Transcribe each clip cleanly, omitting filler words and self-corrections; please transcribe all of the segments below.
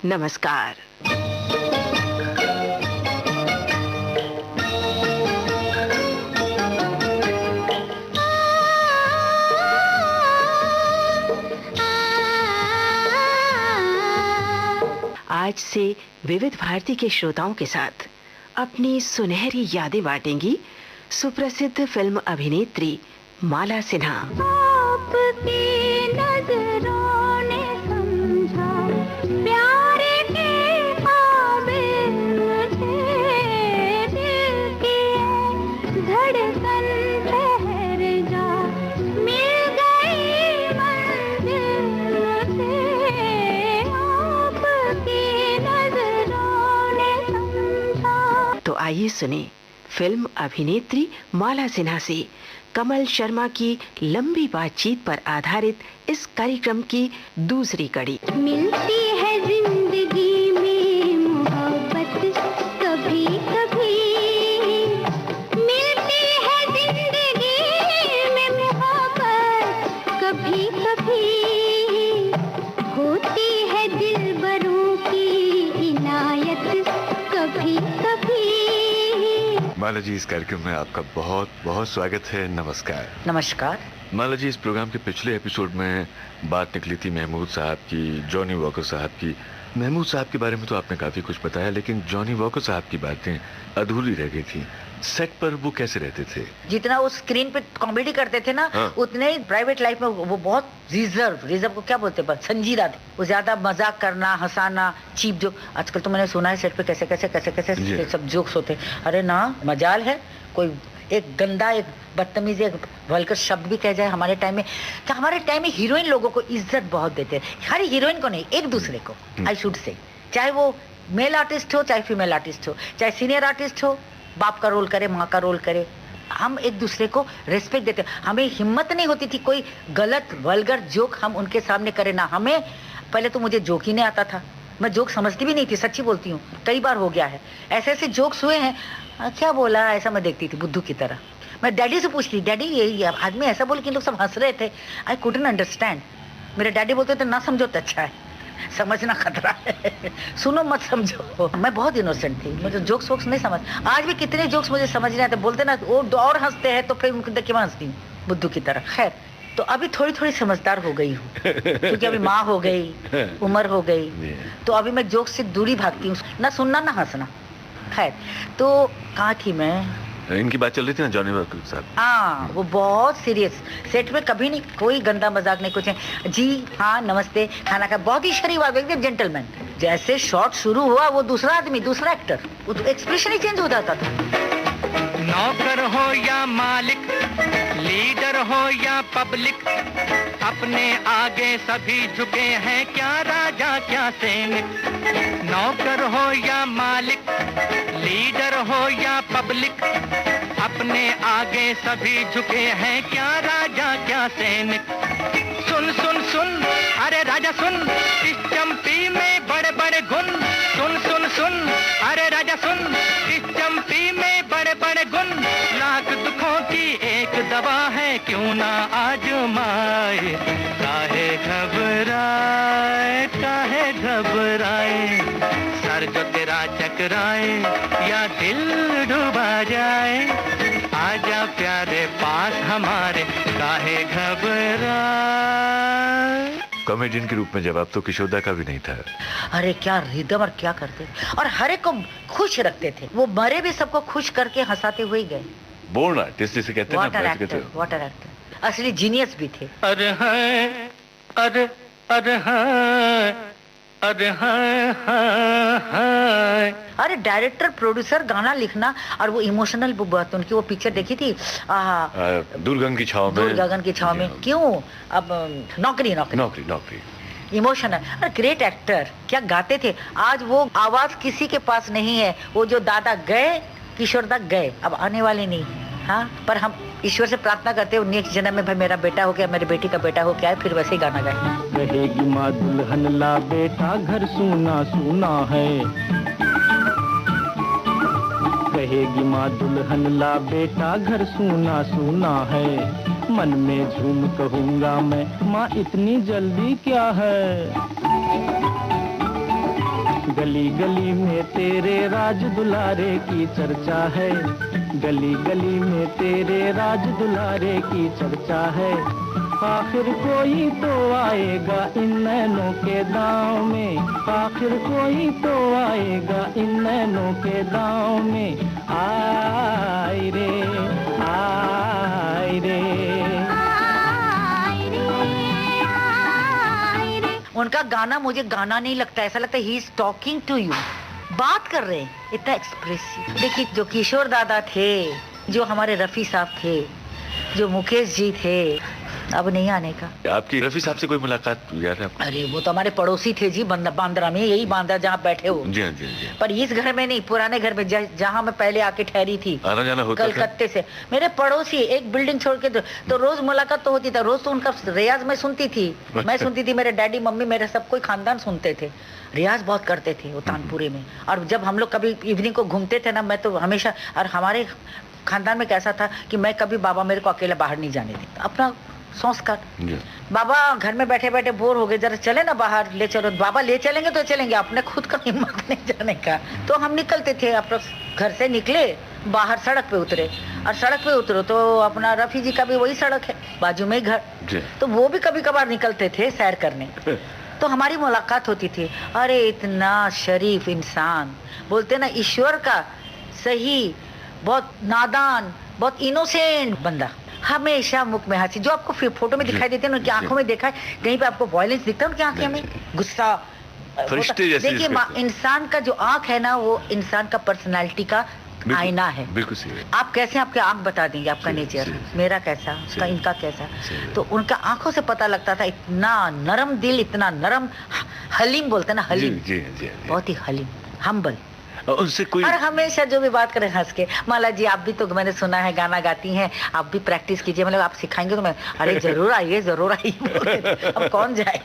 नमस्कार। आज से विविध भारती के श्रोताओं के साथ अपनी सुनहरी यादें बांटेंगी सुप्रसिद्ध फिल्म अभिनेत्री माला सिन्हा। आपकी नजरों ने समझा प्यार के काबिल मुझे, दिल की धड़कन ठहर जा, मिल गई मंजिल मुझे, आपकी नजरों ने समझा। तो आइए सुने फिल्म अभिनेत्री माला सिन्हा से कमल शर्मा की लंबी बातचीत पर आधारित इस कार्यक्रम की दूसरी कड़ी। मिलती है जिंदगी में मोहब्बत कभी कभी, मिलती है जिंदगी में मोहब्बत कभी कभी, होती है दिलबरों की इनायत कभी कभी। माला जी, इस कार्यक्रम में आपका बहुत बहुत स्वागत है। नमस्कार। नमस्कार। माला जी, इस प्रोग्राम के पिछले एपिसोड में बात निकली थी महमूद साहब की, जॉनी वॉकर साहब की। महमूद साहब के बारे में तो आपने काफी कुछ बताया, लेकिन जॉनी वॉकर साहब की बातें अधूरी रह गई थी। सेट पर वो कैसे रहते थे? जितना वो स्क्रीन पे कॉमेडी करते थे ना, उतने ही प्राइवेट लाइफ में वो बहुत रिजर्व को क्या बोलते हैं, संजीदा थे। वो ज्यादा मजाक करना, हंसाना, चीप जोक। आजकल तो मैंने सुना है सेट पे कैसे कैसे सब जोक्स होते। अरे ना, मजाल है कोई एक गंदा, एक बदतमीज, एक वल्गर शब्द भी कह जाए हमारे टाइम में। तो हमारे टाइम में हीरोइन लोगों को इज्जत बहुत देते हैं, हर हीरोइन को नहीं, एक दूसरे को। आई शुड से, चाहे वो मेल आर्टिस्ट हो चाहे फीमेल आर्टिस्ट हो, चाहे सीनियर आर्टिस्ट हो, बाप का रोल करे, माँ का रोल करे, हम एक दूसरे को रिस्पेक्ट देते। हमें हिम्मत नहीं होती थी कोई गलत वल्गर जोक हम उनके सामने करें ना। हमें पहले तो मुझे जोक ही नहीं आता था, मैं जोक समझती भी नहीं थी, सच्ची बोलती हूँ। कई बार हो गया है ऐसे ऐसे जोक्स हुए हैं, क्या बोला ऐसा मैं देखती थी बुद्धू की तरह। मैं डैडी से पूछती, डैडी यही आदमी ऐसा बोल के लोग सब हंस रहे थे। I couldn't understand. मेरे डैडी बोलते थे ना समझो तो अच्छा है, समझना खतरा है, सुनो मत समझो। मैं बहुत इनोसेंट थी, मुझे जोक्स वोक्स नहीं समझ। आज भी कितने जोक्स मुझे समझ नहीं आते, बोलते ना वो और हंसते हैं तो फिर उनको देख के मैं हंसती हूँ बुद्धू की तरह। खैर, तो अभी थोड़ी थोड़ी समझदार हो गई हूँ क्योंकि अभी माँ हो गई, उम्र हो गई, तो अभी मैं जोक्स से दूरी भागती हूँ, ना सुनना ना हंसना। खैर, तो कहाँ थी मैं? इनकी बात चल रही थी ना, जॉनी वॉकर साहब। हाँ, वो बहुत सीरियस, सेट में कभी नहीं कोई गंदा मजाक नहीं, कुछ नहीं। जी हाँ, नमस्ते, खाना का, बहुत ही शरीफ आदमी, एकदम जेंटलमैन। जैसे शॉट शुरू हुआ, वो दूसरा आदमी, दूसरा एक्टर, वो तो एक्सप्रेशन ही चेंज हो जाता था। नौकर हो या मालिक, लीडर हो या पब्लिक, अपने आगे सभी झुके हैं, क्या राजा क्या सैनिक। नौकर हो या मालिक, लीडर हो या पब्लिक, अपने आगे सभी झुके हैं, क्या राजा क्या सैनिक। सुन सुन सुन, अरे राजा सुन, इस चंपी में बड़े बड़े गुण। सुन सुन सुन, अरे राजा सुन, इस चंपी में बड़े बड़े गुण। लाख दुखों की एक दवा है, क्यों ना आजमाए। काहे घबराए, काहे घबराए, सर जो तेरा चकराए या दिल डूबा जाए, आजा प्यारे पास हमारे, काहे घबराए। कॉमेडियन के रूप में जवाब तो किशोदा का भी नहीं था। अरे क्या रिदम और क्या करते, और हर एक को खुश रखते थे। वो मरे भी सबको खुश करके हंसाते हुए ही गए। बोर्न आर्टिस्ट जिसे कहते हैं वाटर ना, एक्टर, असली जीनियस भी थे। अरे हैं, अरे अरे हैं, अरे हैं, हैं। अरे डायरेक्टर, प्रोड्यूसर, गाना लिखना, और वो इमोशनल बात। उनकी वो पिक्चर देखी थी, दूर गगन की छाव में। दूर गगन की छाव में, क्यों अब नौकरी नौकरी नौकरी नौकरी, इमोशनल। अरे ग्रेट एक्टर, क्या गाते थे। आज वो आवाज किसी के पास नहीं है। वो जो दादा गए, किशोर दा गए, अब आने वाले नहीं। हाँ, पर हम ईश्वर से प्रार्थना करते हैं नेक्स्ट जन्म में भाई मेरा बेटा हो गया, मेरी बेटी का बेटा हो गया है, फिर वैसे ही गाना गाए। रहेगी माँ दुल्हन ला बेटा, घर सूना सूना है। कहेगी माँ दुल्हन ला बेटा, घर सूना सूना है। मन में झूम कहूँगा मैं, माँ इतनी जल्दी क्या है। गली गली में तेरे राज दुलारे की चर्चा है, गली गली में तेरे राज दुलारे की चर्चा है। आखिर कोई तो आएगा इन नैनों के दांव में, आखिर कोई तो आएगा इन नैनों के दांव में। आय रे आय रे। उनका गाना मुझे गाना नहीं लगता, ऐसा लगता है he is talking to you, बात कर रहे हैं, इतना एक्सप्रेसिव। देखिए जो किशोर दादा थे, जो हमारे रफी साहब थे, जो मुकेश जी थे, अब नहीं आने का। आपकी रफी साहब से कोई मुलाकात याद है आपको? अरे वो तो हमारे पड़ोसी थे जी, बांद्रा में, यही बांद्रा जहाँ बैठे हो। जी हाँ, जी हाँ। पर इस घर में नहीं, पुराने घर में जहाँ मैं पहले आके ठहरी थी, आना जाना होता था? कलकत्ते से मेरे पड़ोसी, एक बिल्डिंग छोड़ के तो रोज मुलाकात तो होती था। रोज तो उनका रियाज मैं सुनती थी, मैं सुनती थी, मेरे डैडी मम्मी मेरे सब कोई खानदान सुनते थे। रियाज बहुत करते थे वो तानपुरे में। और जब हम लोग कभी इवनिंग को घूमते थे ना, मैं तो हमेशा, और हमारे खानदान में कैसा था कि मैं कभी बाबा मेरे को अकेला बाहर नहीं जाने देता, अपना संस्कार। बाबा घर में बैठे बैठे बोर हो गए, जरा चले ना बाहर, ले चलो। बाबा ले चलेंगे तो चलेंगे, अपने खुद का हिम्मत नहीं जाने का। तो हम निकलते थे, अपने घर से निकले, बाहर सड़क पे उतरे, और सड़क पे उतरो तो अपना रफी जी का भी वही सड़क है, बाजू में ही घर, तो वो भी कभी कभार निकलते थे सैर करने। तो हमारी मुलाकात होती थी। अरे इतना शरीफ इंसान, बोलते ना ईश्वर का सही, बहुत नादान, बहुत इनोसेंट बंदा, हमेशा मुख में हंसी। जो आपको फोटो में दिखाई देते हैं उनकी आंखों में देखा है, कहीं पे आपको वायलेंस दिखता है उनकी आंखें में, गुस्सा। देखिए इंसान का जो आंख है ना, वो इंसान का पर्सनालिटी का आईना है। बिल्कुल सही। आप कैसे आपके आंख बता देंगे आपका नेचर, मेरा कैसा, उसका, इनका कैसा। तो उनका आंखों से पता लगता था, इतना नरम दिल, इतना नरम, हलीम बोलते ना, हलीम, बहुत ही हलीम, हम्बल। उनसे कोई, और हमेशा जो भी बात करें हंस के, माला जी आप भी तो मैंने सुना है गाना गाती हैं, आप भी प्रैक्टिस कीजिए, मतलब आप सिखाएंगे तो मैं, अरे जरूर आइए जरूर आइए। अब कौन जाए।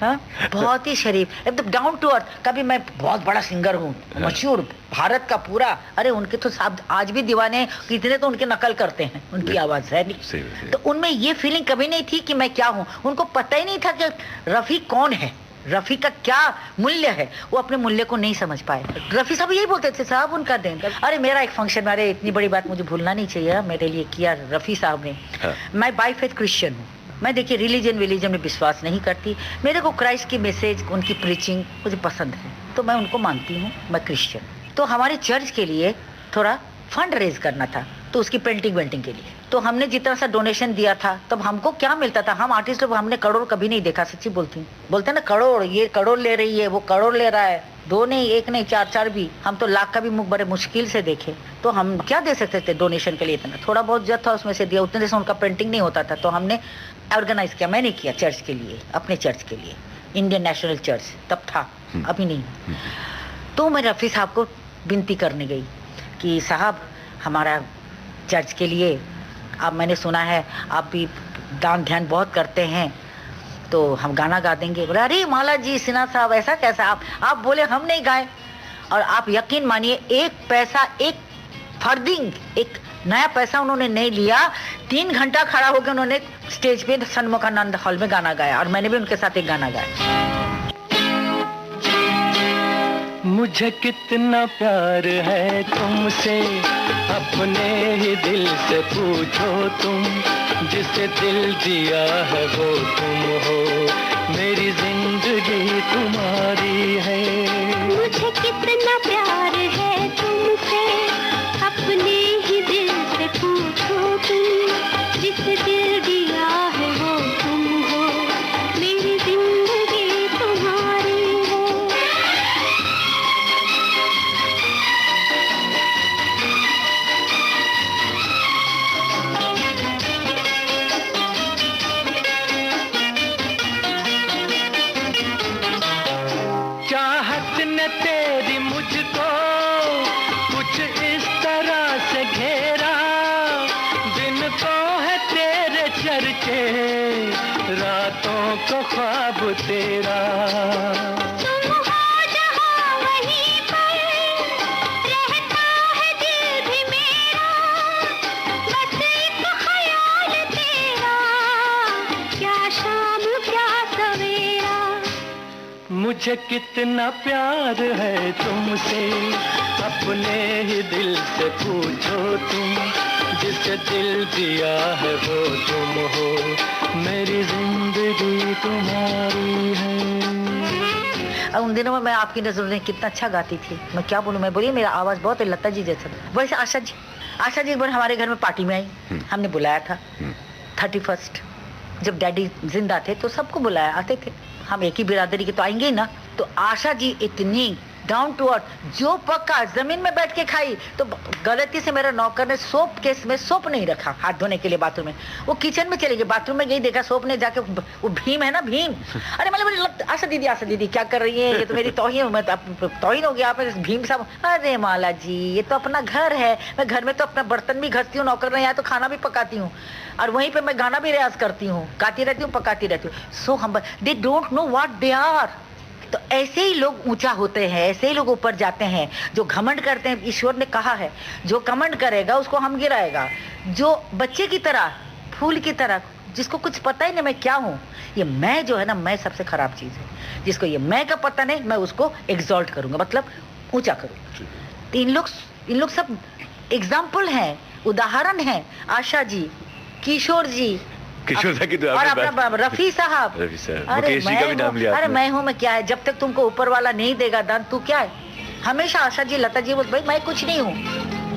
हाँ, बहुत ही शरीफ, एकदम डाउन टू अर्थ। कभी मैं बहुत बड़ा सिंगर हूँ, मशहूर भारत का पूरा, अरे उनके तो साहब आज भी दीवाने कितने तो उनके नकल करते हैं, उनकी आवाज है नहीं। तो उनमें ये फीलिंग कभी नहीं थी कि मैं क्या हूँ, उनको पता ही नहीं था कि रफी कौन है, रफी का क्या मूल्य है, वो अपने मूल्य को नहीं समझ पाए। रफी साहब यही बोलते थे, साहब उनका दिन। अरे मेरा एक फंक्शन में, अरे इतनी बड़ी बात मुझे भूलना नहीं चाहिए, मेरे लिए किया रफी साहब ने। मैं बाय फेथ क्रिश्चियन हूँ, मैं देखिए रिलीजन में विश्वास नहीं करती, मेरे को क्राइस्ट की मैसेज, उनकी प्रीचिंग मुझे पसंद है, तो मैं उनको मानती हूँ, मैं क्रिश्चियन। तो हमारे चर्च के लिए थोड़ा फंड रेज करना था, तो उसकी पेंटिंग के लिए तो हमने जितना सा डोनेशन दिया था, तब हमको क्या मिलता था, हम आर्टिस्ट लोग, हमने करोड़ कभी नहीं देखा, सच्ची बोलती हूँ। बोलते ना करोड़, ये करोड़ ले रही है, वो करोड़ ले रहा है, 2 नहीं, 1 नहीं, 4 भी, हम तो लाख का भी मुख बड़े मुश्किल से देखे। तो हम क्या दे सकते थे डोनेशन के लिए, इतना थोड़ा बहुत जो था उसमें से दिया, उतने से उनका पेंटिंग नहीं होता था। तो हमने ऑर्गेनाइज किया, मैंने किया चर्च के लिए, अपने चर्च के लिए, इंडियन नेशनल चर्च तब था, अभी नहीं। तो मैं रफी साहब को विनती करने गई कि साहब हमारा चर्च के लिए, अब मैंने सुना है आप भी दान ध्यान बहुत करते हैं, तो हम गाना गा देंगे। बोले अरे माला जी, सिन्हा साहब ऐसा कैसा, आप बोले हम नहीं गाए। और आप यकीन मानिए, 1 पैसा, 1 फर्दिंग, एक नया पैसा उन्होंने नहीं लिया। 3 घंटा खड़ा होकर उन्होंने स्टेज पे सन्मुखानंद हॉल में गाना गाया, और मैंने भी उनके साथ एक गाना गाया। मुझे कितना प्यार है तुमसे, अपने ही दिल से पूछो तुम, जिसे दिल दिया है वो तुम हो, मेरी जिंदगी तुम्हारी है। मुझे कितना प्यार है तुमसे, अपने ही दिल से पूछो तुम, जिसे दिल दिया है वो तुम हो, मेरी जिंदगी तुम्हारी है। चाहत न तेरी मुझको कुछ इस तरह से घेरा, दिन को है तेरे चर्चे, रातों को ख्वाब तेरा। तुम हो जहाँ वहीं पर, रहता है दिल भी मेरा, बस एक ख्याल तेरा, क्या शाम क्या सवेरा। मुझे कितना प्यार है तुमसे, अपने ही दिल से पूछो तुम, जिसे दिल दिया है वो तुम हो, मेरी जिंदगी तुम्हारी है। उन दिनों में मैं आपकी नजरों में कितना अच्छा गाती थी, मैं क्या बोलूं, मैं बोली मेरा आवाज बहुत है लता जी जैसा। वैसे आशा जी एक बार हमारे घर में पार्टी में आई, हमने बुलाया था 31st, जब डैडी जिंदा थे तो सबको बुलाया, आते थे, हम एक ही बिरादरी के तो आएंगे ही ना। तो आशा जी इतनी डाउन टू अर्थ, जो पक्का जमीन में बैठ के खाई, तो गलती से मेरा नौकर ने सोप केस में सोप नहीं रखा हाथ धोने के लिए बाथरूम में, वो किचन में चली गई, बाथरूम में गई, देखा सोप ने जाके, वो भीम है ना भीम, अरे मतलब आशा दीदी क्या कर रही है, ये तो मेरी तौहीन, मैं तौहीन हो गया आप भीम साहब। अरे माला जी ये तो अपना घर है, मैं घर में तो अपना बर्तन भी घसती हूँ, नौकर नहीं आया तो खाना भी पकाती हूँ, और वहीं पे मैं गाना भी रियाज करती हूँ, गाती रहती हूँ, पकाती रहती हूँ। सो हम they don't know what they are. तो ऐसे ही लोग ऊंचा होते हैं, ऐसे ही लोग ऊपर जाते हैं, जो घमंड करते हैं। ईश्वर ने कहा है जो घमंड करेगा उसको हम गिराएगा, जो बच्चे की तरह, फूल की तरह, जिसको कुछ पता ही नहीं मैं क्या हूँ, ये मैं जो है ना, मैं सबसे खराब चीज है। जिसको ये मैं का पता नहीं, मैं उसको एग्जॉल्ट करूंगा, मतलब ऊंचा करूंगा। तो इन लोग सब एग्जाम्पल हैं, उदाहरण हैं। आशा जी, किशोर जी, किशोर दा की तो और आपने अपना रफी साहब, मुकेश जी का भी नाम लिया अरे आपने। मैं हूँ, मैं क्या है, जब तक तुमको ऊपर वाला नहीं देगा दान, तू क्या है। हमेशा आशा जी, लता जी बोलते भाई मैं कुछ नहीं हूँ,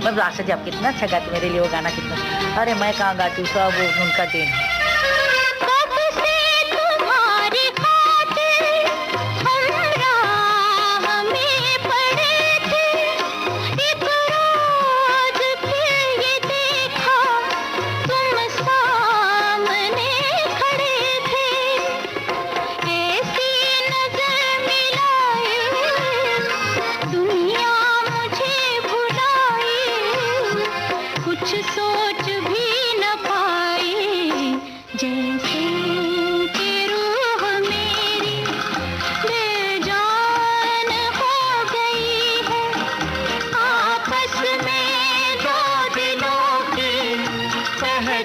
मैं आशा जी आप कितना अच्छा गाते, मेरे लिए वो गाना कितना, अरे मैं कहाँ गाती हूँ, सब उनका देन है।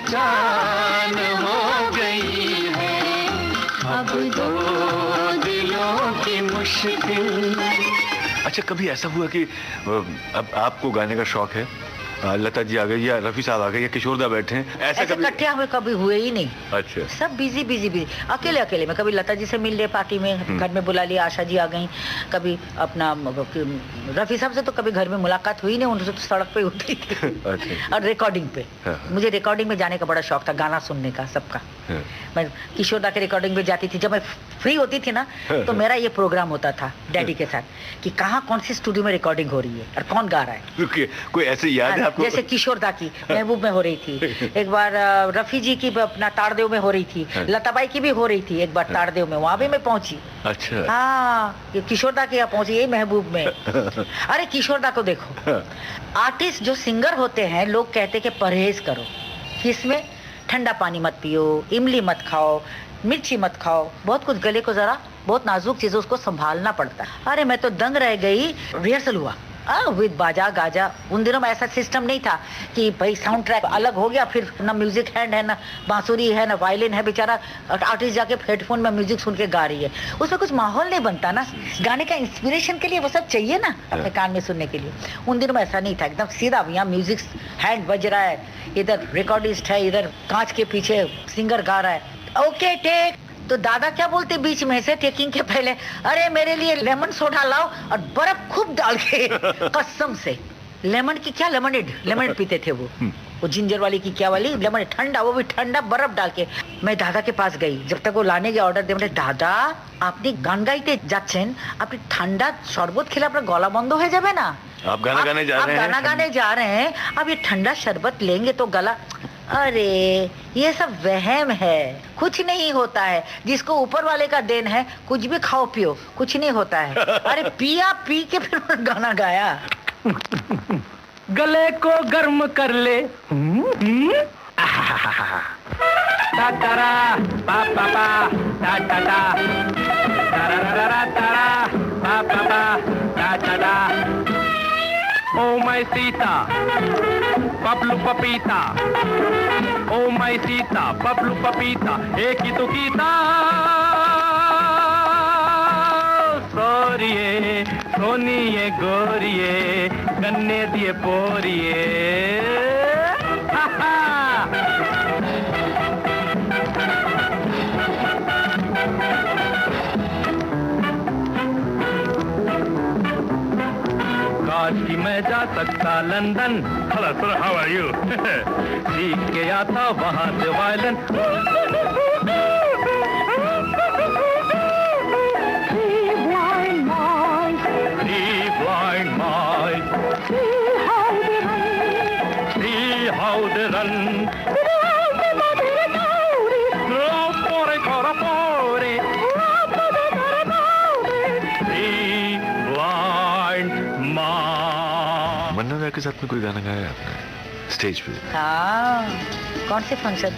जान हो गई है, अब दो दिलों की मुश्किल। अच्छा कभी ऐसा हुआ कि अब आपको गाने का शौक है, लता जी आ गई या रफी साहब आ गए या किशोरदा बैठे हैं, ऐसा कभी इकट्ठे हमें कभी हुए ही नहीं। अच्छा, सब बिजी अकेले में, कभी लता जी से मिल ले पार्टी में, घर में बुला लिया, आशा जी आ गई, कभी अपना रफी साहब से तो कभी घर में मुलाकात हुई नहीं, उनसे तो सड़क पे उतरी थी। अच्छा। और रिकॉर्डिंग पे, मुझे रिकॉर्डिंग में जाने का बड़ा शौक था, गाना सुनने का सबका। मैं किशोरदा के रिकॉर्डिंग में जाती थी, जब मैं फ्री होती थी ना, तो मेरा ये प्रोग्राम होता था डैडी के साथ कि कहाँ कौन सी स्टूडियो में रिकॉर्डिंग हो रही है और कौन गा रहा है। कोई ऐसे याद है आपको? जैसे किशोरदा की महबूब में हो रही थी, एक बार रफी जी की अपना ताड़देव में हो रही थी, लताबाई की भी हो रही थी एक बार ताड़देव में, वहां भी मैं पहुंची। अच्छा। हाँ, ये किशोरदा के यहाँ पहुंची, ये महबूब में। अरे किशोरदा को देखो, आर्टिस्ट जो सिंगर होते हैं, लोग कहते कि परहेज करो, किसमें, ठंडा पानी मत पियो, इमली मत खाओ, मिर्ची मत खाओ, बहुत कुछ, गले को जरा बहुत नाजुक चीज, उसको संभालना पड़ता है। अरे मैं तो दंग रह गई, रिहर्सल हुआ विद बाजा गाजा। उन दिनों में ऐसा सिस्टम नहीं था कि भाई साउंड ट्रैक अलग हो गया, फिर ना म्यूजिक हैंड है, ना बांसुरी है, ना वायलिन है, बेचारा आर्टिस्ट जाके हेडफोन में म्यूजिक सुन के गा रही है, उसमें कुछ माहौल नहीं बनता ना, गाने का इंस्पिरेशन के लिए वो सब चाहिए ना अपने कान में सुनने के लिए। उन दिनों में ऐसा नहीं था, एकदम सीधा, यहाँ म्यूजिक हैंड बज रहा है, इधर रिकॉर्डिस्ट है, इधर कांच के पीछे सिंगर गा रहा है, ओके टेक। तो दादा क्या बोलते बीच में से टेकिंग के पहले, अरे मेरे लिए लेमन सोडा लाओ और बर्फ खूब डाल के। कसम से लेमन की क्या, लेमनेड पीते थे वो जिंजर वाली की क्या वाली लेमन, ठंडा, वो भी ठंडा बर्फ डाल के। मैं दादा के पास गई, जब तक वो लाने के ऑर्डर दे, बोले दादा আপনি গান গাইতে যাচ্ছেন, আপনি ঠান্ডা শরবত খেলে আপনার গলা বন্ধ হয়ে যাবে না, आप गाना गाने जा रहे हैं, गाना गाने जा रहे हैं, अब ये ठंडा शरबत लेंगे तो गला, अरे ये सब वहम है, कुछ नहीं होता है, जिसको ऊपर वाले का देन है, कुछ भी खाओ पियो, कुछ नहीं होता है। अरे पिया, पी के फिर गाना गाया। गले को गर्म कर ले, तारा पा पा पा ता ता ता तारा रा रा तारा पा पा पा ता ता ता। ओ माय सीता बबलू पपीता, ओ माय सीता बबलू पपीता, एक ही तो गीता गोरिये, सोनी ये गोरिये, गन्ने दिए पोरिये। हा हा। काश कि मैं जा सकता London. Hello sir, how are you? सीख के आता वहाँ से वायलन। मन्ना के साथ में कोई गाना गाया आपने स्टेज पे? हाँ, कौन से फंक्शन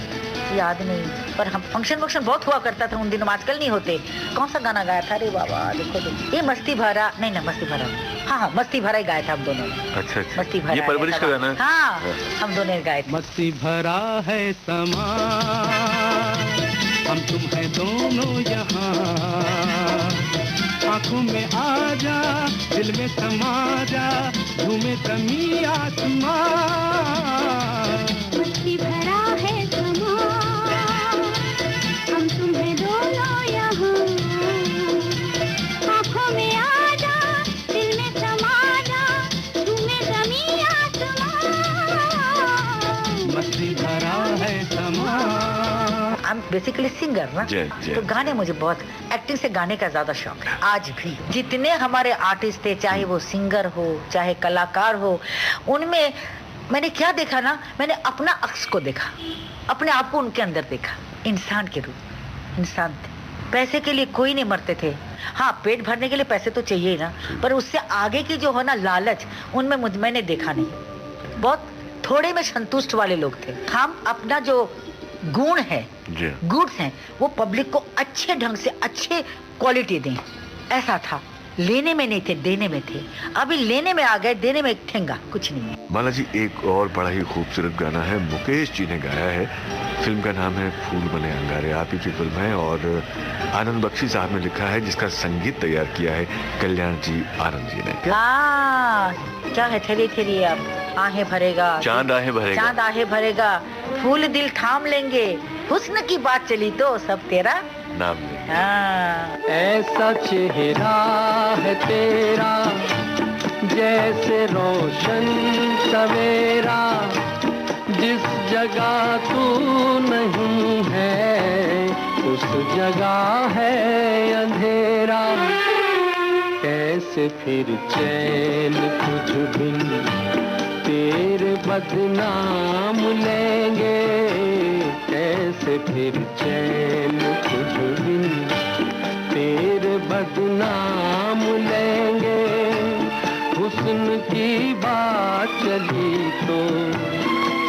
याद नहीं, पर हम फंक्शन बहुत हुआ करता था उन दिनों, आजकल नहीं होते। कौन सा गाना गाया था? अरे बाबा देखो देखो, ये मस्ती भरा, नहीं ना मस्ती भरा, हाँ मस्ती भरा ही गाया था हम दोनों ने। अच्छा अच्छा, मस्ती भरा, ये परवरिश का गाना है? हाँ, हम दोनों ने गाए थे। मस्ती भरा है समा, हम तुम है दोनों यहाँ, आंखों में आ जा, दिल में समा जा, झूमे जमी आसमां। मस्ती भरा है समा, हम तुम है दोनों यहाँ, आंखों में आ जा, दिल में समा जा, झूमे जमी आसमां। मस्ती भरा है समा। I'm basically singer ना, तो गाने मुझे बहुत, एक्टिंग से गाने का ज्यादा शौक है। आज भी जितने हमारे आर्टिस्ट थे, चाहे वो सिंगर हो चाहे कलाकार हो, उनमें मैंने क्या देखा ना, मैंने अपना अक्स को देखा, अपने आप को उनके अंदर देखा। इंसान के रूप इंसान थे, पैसे के लिए कोई नहीं मरते थे। हाँ, पेट भरने के लिए पैसे तो चाहिए ही ना, पर उससे आगे की जो है ना लालच, उनमें मैंने देखा नहीं। बहुत थोड़े में संतुष्ट वाले लोग थे। हम अपना जो गुण है, गुड्स हैं, वो पब्लिक को अच्छे ढंग से अच्छे क्वालिटी दें, ऐसा था। लेने में नहीं थे, देने में थे। अभी लेने में आ गए, देने में ठेंगा कुछ नहीं है। माला जी, एक और बड़ा ही खूबसूरत गाना है, मुकेश जी ने गाया है। फिल्म का नाम है फूल बने अंगारे, आप ही की फिल्म है और आनंद बख्शी साहब ने लिखा है, जिसका संगीत तैयार किया है कल्याण जी आनंद जी ने। क्या है, थेरी थेरी अब आहें भरेगा, चांद आहें भरेगा, चांद आहें भरेगा, फूल दिल थाम लेंगे, हुस्न की बात चली तो सब तेरा नाम ले। हाँ। ऐसा चेहरा है तेरा जैसे रोशन सवेरा, जिस जगह तू नहीं है उस जगह है अंधेरा। कैसे फिर चैन कुछ बिन तेरे बदनाम लेंगे, कैसे फिर चैन कुछ बिन तेरे बदनाम लेंगे। हुस्न की बात चली तो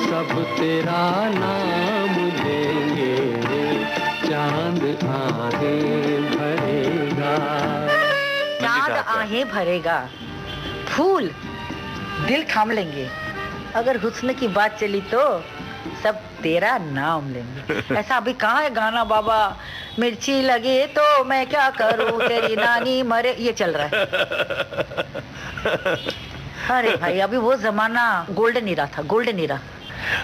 सब तेरा नाम लेंगे, चांद आहें भरेगा, चांद आहें भरेगा, फूल दिल थाम लेंगे, अगर हुस्न की बात चली तो सब तेरा नाम लेंगे। ऐसा अभी कहाँ है गाना बाबा, मिर्ची लगे तो मैं क्या करूं, तेरी नानी मरे, ये चल रहा है। अरे भाई, अभी वो जमाना गोल्डन ईरा था, गोल्डन ईरा।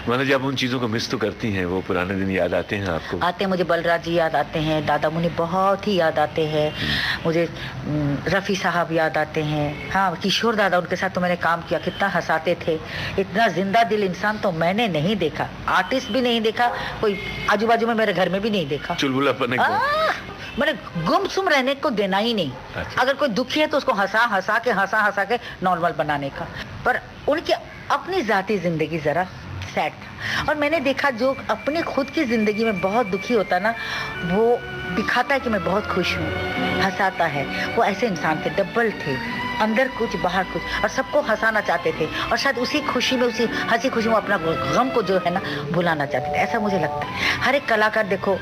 माना जी, आप उन चीजों को मिस तो करती हैं, वो पुराने दिन याद आते हैं आपको? आते हैं, मुझे बलराज जी याद आते हैं, दादा मुनि बहुत ही याद आते हैं, मुझे रफ़ी साहब याद आते हैं। हाँ, किशोर दादा, उनके साथ तो मैंने काम किया, कितना हंसाते थे। इतना जिंदा दिल इंसान तो मैंने नहीं देखा, आर्टिस्ट भी नहीं देखा, कोई आजू बाजू में मेरे घर में भी नहीं देखा। चुलबुलापन मैंने गुमसुम रहने को देना ही नहीं। अच्छा। अगर कोई दुखी है तो उसको हंसा हंसा के नॉर्मल बनाने का। पर उनकी अपनी जाती जिंदगी जरा सैड था, और मैंने देखा जो अपनी खुद की जिंदगी में बहुत दुखी होता ना, वो दिखाता है कि मैं बहुत खुश हूँ, हंसाता है। वो ऐसे इंसान थे, डबल थे, अंदर कुछ बाहर कुछ, और सबको हंसाना चाहते थे, और शायद उसी खुशी में, उसी हंसी खुशी में अपना गम को जो है ना भुलाना चाहते थे, ऐसा मुझे लगता है। हर एक कलाकार देखो,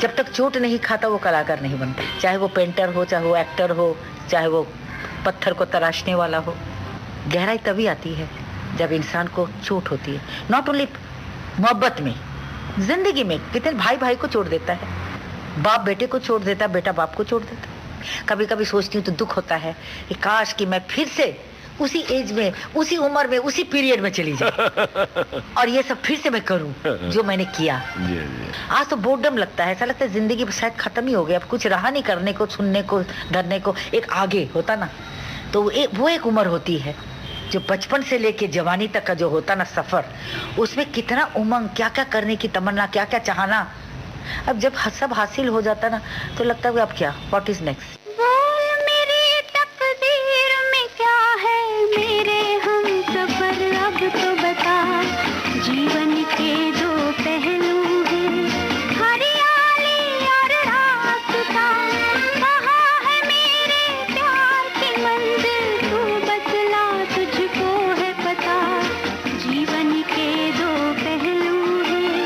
जब तक चोट नहीं खाता वो कलाकार नहीं बनता, चाहे वो पेंटर हो, चाहे वो एक्टर हो, चाहे वो पत्थर को तराशने वाला हो। गहराई तभी आती है जब इंसान को चोट होती है, नॉट ओनली मोहब्बत में, जिंदगी में। कितने भाई भाई को चोट देता है, बाप बेटे को चोट देता है, बेटा बाप को चोट देता है। कभी कभी सोचती हूँ तो दुख होता है कि काश कि मैं फिर से उसी एज में, उसी उम्र में, उसी पीरियड में चली जाऊं और ये सब फिर से मैं करूं जो मैंने किया। आज तो बोर्डम लगता है, ऐसा लगता है जिंदगी शायद खत्म ही हो गई, अब कुछ रहा नहीं करने को, सुनने को, धरने को। एक आगे होता ना, तो वो एक उम्र होती है जो बचपन से लेके जवानी तक का जो होता ना सफर, उसमें कितना उमंग, क्या क्या करने की तमन्ना, क्या क्या चाहना। अब जब सब हासिल हो जाता ना तो लगता है अब क्या, व्हाट इज नेक्स्ट। मेरे हम सफर अब तो बता, जीवन के दो पहलू हैं, हरियाली और रास्ता, कहाँ है मेरे प्यार की मंजिल, तू बतला तुझको है पता, जीवन के दो पहलू हैं,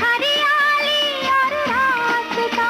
हरियाली और रास्ता।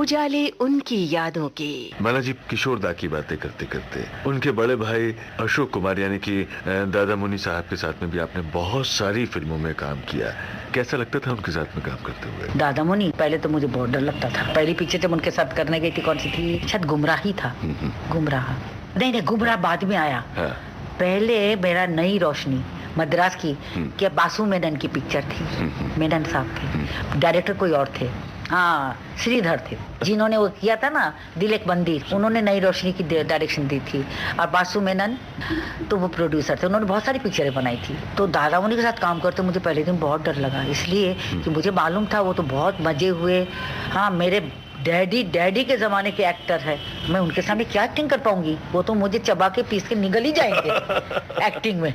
उजाले उनकी यादों के। माला जी, किशोर दा की बातें करते करते उनके बड़े भाई अशोक कुमार यानी कि दादा मुनि साहब के साथ में भी आपने बहुत सारी फिल्मों में काम किया। कैसा लगता था उनके साथ में काम करते हुए? दादा मुनि पहले तो मुझे बहुत डर लगता था। पहली पिक्चर जब उनके साथ करने गई थी, कौन सी थी, शायद गुमराह ही था। गुमराह नहीं, गुमराह बाद में आया। हाँ। पहले मेरा नई रोशनी मद्रास की क्या बासु मेनन की पिक्चर थी। मेनन साहब थे, डायरेक्टर कोई और थे, हाँ श्रीधर थे, जिन्होंने वो किया था ना दिल एक मंदिर, उन्होंने नई रोशनी की डायरेक्शन दी थी। और बासु मेनन तो वो प्रोड्यूसर थे, उन्होंने बहुत सारी पिक्चरें बनाई थी। तो दादा मुनि के साथ काम करते मुझे पहले दिन बहुत डर लगा, इसलिए कि मुझे मालूम था वो तो बहुत मजे हुए। हाँ, मेरे डैडी के ज़माने के एक्टर है, मैं उनके सामने क्या एक्टिंग कर पाऊंगी, वो तो मुझे चबा के पीस के निगल ही जाएंगे एक्टिंग में।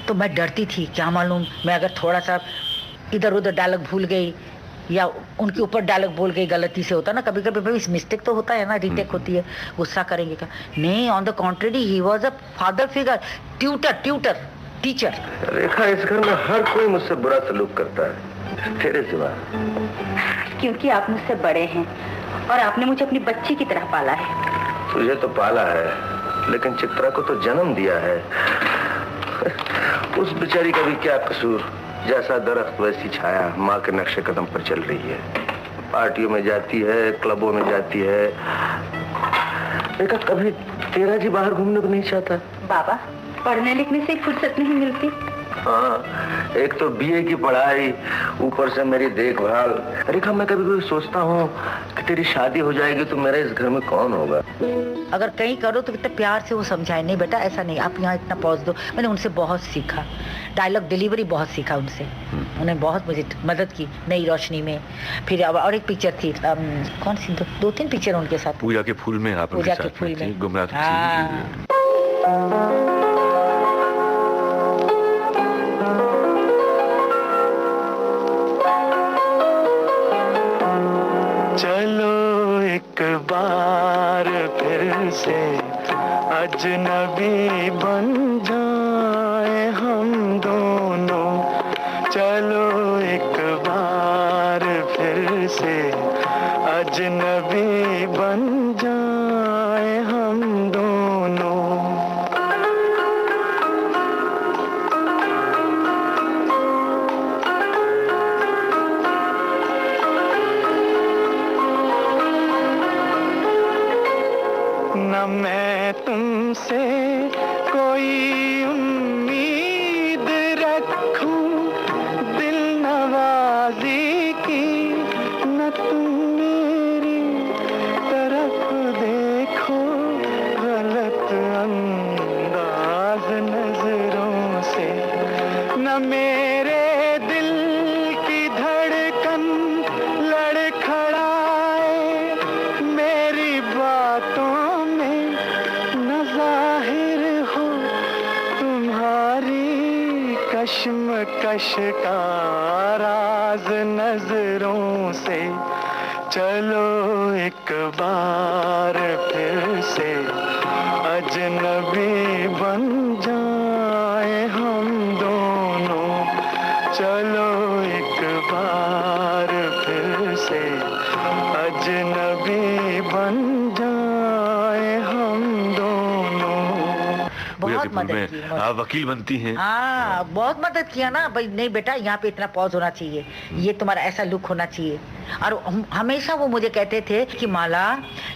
तो मैं डरती थी, क्या मालूम मैं अगर थोड़ा सा इधर उधर डायलॉग भूल गई या उनके ऊपर डायलॉग बोल गई गलती से, होता ना कभी कभी भाई मिस्टेक तो होता है ना, रीटेक होती है, गुस्सा करेंगे क्या? नहीं, on the contrary he was a father figure, tutor teacher. Rekha, इस घर में हर कोई मुझसे बुरा सलूक करता है, तेरे सिवा। क्योंकि आप मुझसे बड़े हैं और आपने मुझे अपनी बच्ची की तरह पाला है। तुझे तो पाला है, लेकिन चित्रा को तो जन्म दिया है। उस बेचारी का भी क्या कसूर, जैसा दरख्त वैसी छाया माँ के नक्शे कदम पर चल रही है। पार्टियों में जाती है, क्लबों में जाती है। देखा, कभी तेरा जी बाहर घूमने को नहीं चाहता? बाबा, पढ़ने लिखने से फुर्सत नहीं मिलती। हाँ, एक तो बीए की पढ़ाई, ऊपर से मेरी देखभाल। रेखा, मैं कभी कभी सोचता हूँ कि तेरी शादी हो जाएगी तो मेरा इस घर में कौन होगा? अगर कहीं करो तो कितने प्यार से वो समझाए, नहीं बेटा ऐसा नहीं, आप यहाँ इतना पॉज दो। मैंने उनसे बहुत सीखा, डायलॉग डिलीवरी बहुत सीखा उनसे। उन्होंने बहुत मुझे मदद की नई रोशनी में। फिर और एक पिक्चर थी, कौन सी, दो तीन पिक्चर उनके साथ। पूजा के फूल में आप पूजा के फूल में गुमराह। चलो एक बार फिर से अजनबी बन जाए हम दोनों। चलो एक बार फिर से अजनबी बन जाए हम दोनों। न मैं तुमसे कोई उम्मीद रखूं दिल नवाजी की, न तुम मेरी तरफ देखो गलत अंदाज नजरों से। न मेरे दिल की धड़कन लड़खड़ाए मेरी बातों में, न जाहिर हो तुम्हारी कश्मकश का राज नजरों से। चलो एक बार फिर से अजनबी बन जाए हम दोनों। चलो एक बार फिर से अजनबी बन जाए हम दोनों। बहुत मदद की आप वकील बनती हैं। हाँ, बहुत मदद किया ना भाई। नहीं बेटा, यहाँ पे इतना पॉज होना चाहिए, ये तुम्हारा ऐसा लुक होना चाहिए। और हमेशा वो मुझे कहते थे कि माला,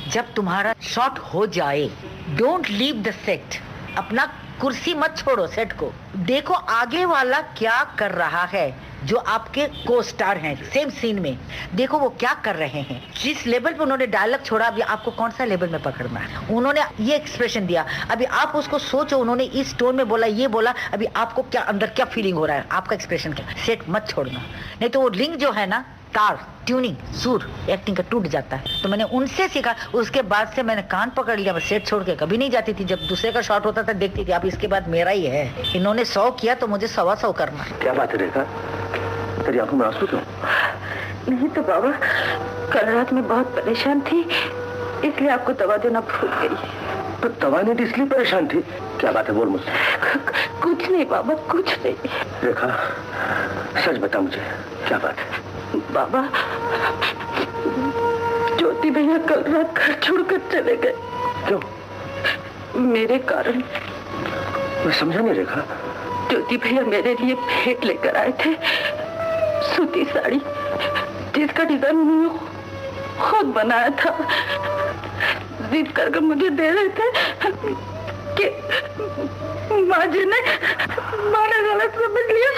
जब तुम्हारा शॉट हो जाए, डोंट लीव द सेट, अपना कुर्सी मत छोड़ो सेट को, देखो आगे वाला क्या कर रहा है, जो आपके को स्टार हैं सेम सीन में, देखो वो क्या कर रहे हैं। जिस लेवल पे उन्होंने डायलॉग छोड़ा, अभी आपको कौन सा लेवल में पकड़ना है। उन्होंने ये एक्सप्रेशन दिया, अभी आप उसको सोचो, उन्होंने इस टोन में बोला, ये बोला, अभी आपको क्या अंदर क्या फीलिंग हो रहा है, आपका एक्सप्रेशन क्या। सेट मत छोड़ना, नहीं तो वो लिंक जो है ना, तार, ट्यूनिंग, सुर एक्टिंग का टूट जाता है। तो मैंने उनसे सीखा। उसके बाद से मैंने कान पकड़ लिया, मैं सेट छोड़ के कभी नहीं जाती थी। जब दूसरे का शॉट होता था देखती थी, अब इसके बाद मेरा ही है। इन्होंने 100 किया तो मुझे 125 करना। क्या बात है रेखा, तेरी आंखों में आंसू क्यों? नहीं तो बाबा, कल रात में बहुत परेशान थी, इसलिए आपको दवा देना भूल गई। तो दवा नहीं थी इसलिए परेशान थी? क्या बात है, बोल मुझसे। कुछ नहीं बाबा, कुछ नहीं। रेखा, सच बता मुझे, क्या बात है? बाबा, ज्योति भैया कल रात घर छोड़कर चले गए। क्यों? मेरे कारण। मैं समझा नहीं रेखा। ज्योति भैया मेरे लिए भेंट लेकर आए थे, सूती साड़ी, जिसका डिजाइन उन्होंने खुद बनाया था। जिद करके मुझे दे रहे थे कि माँ जी ने गलत समझ लिया।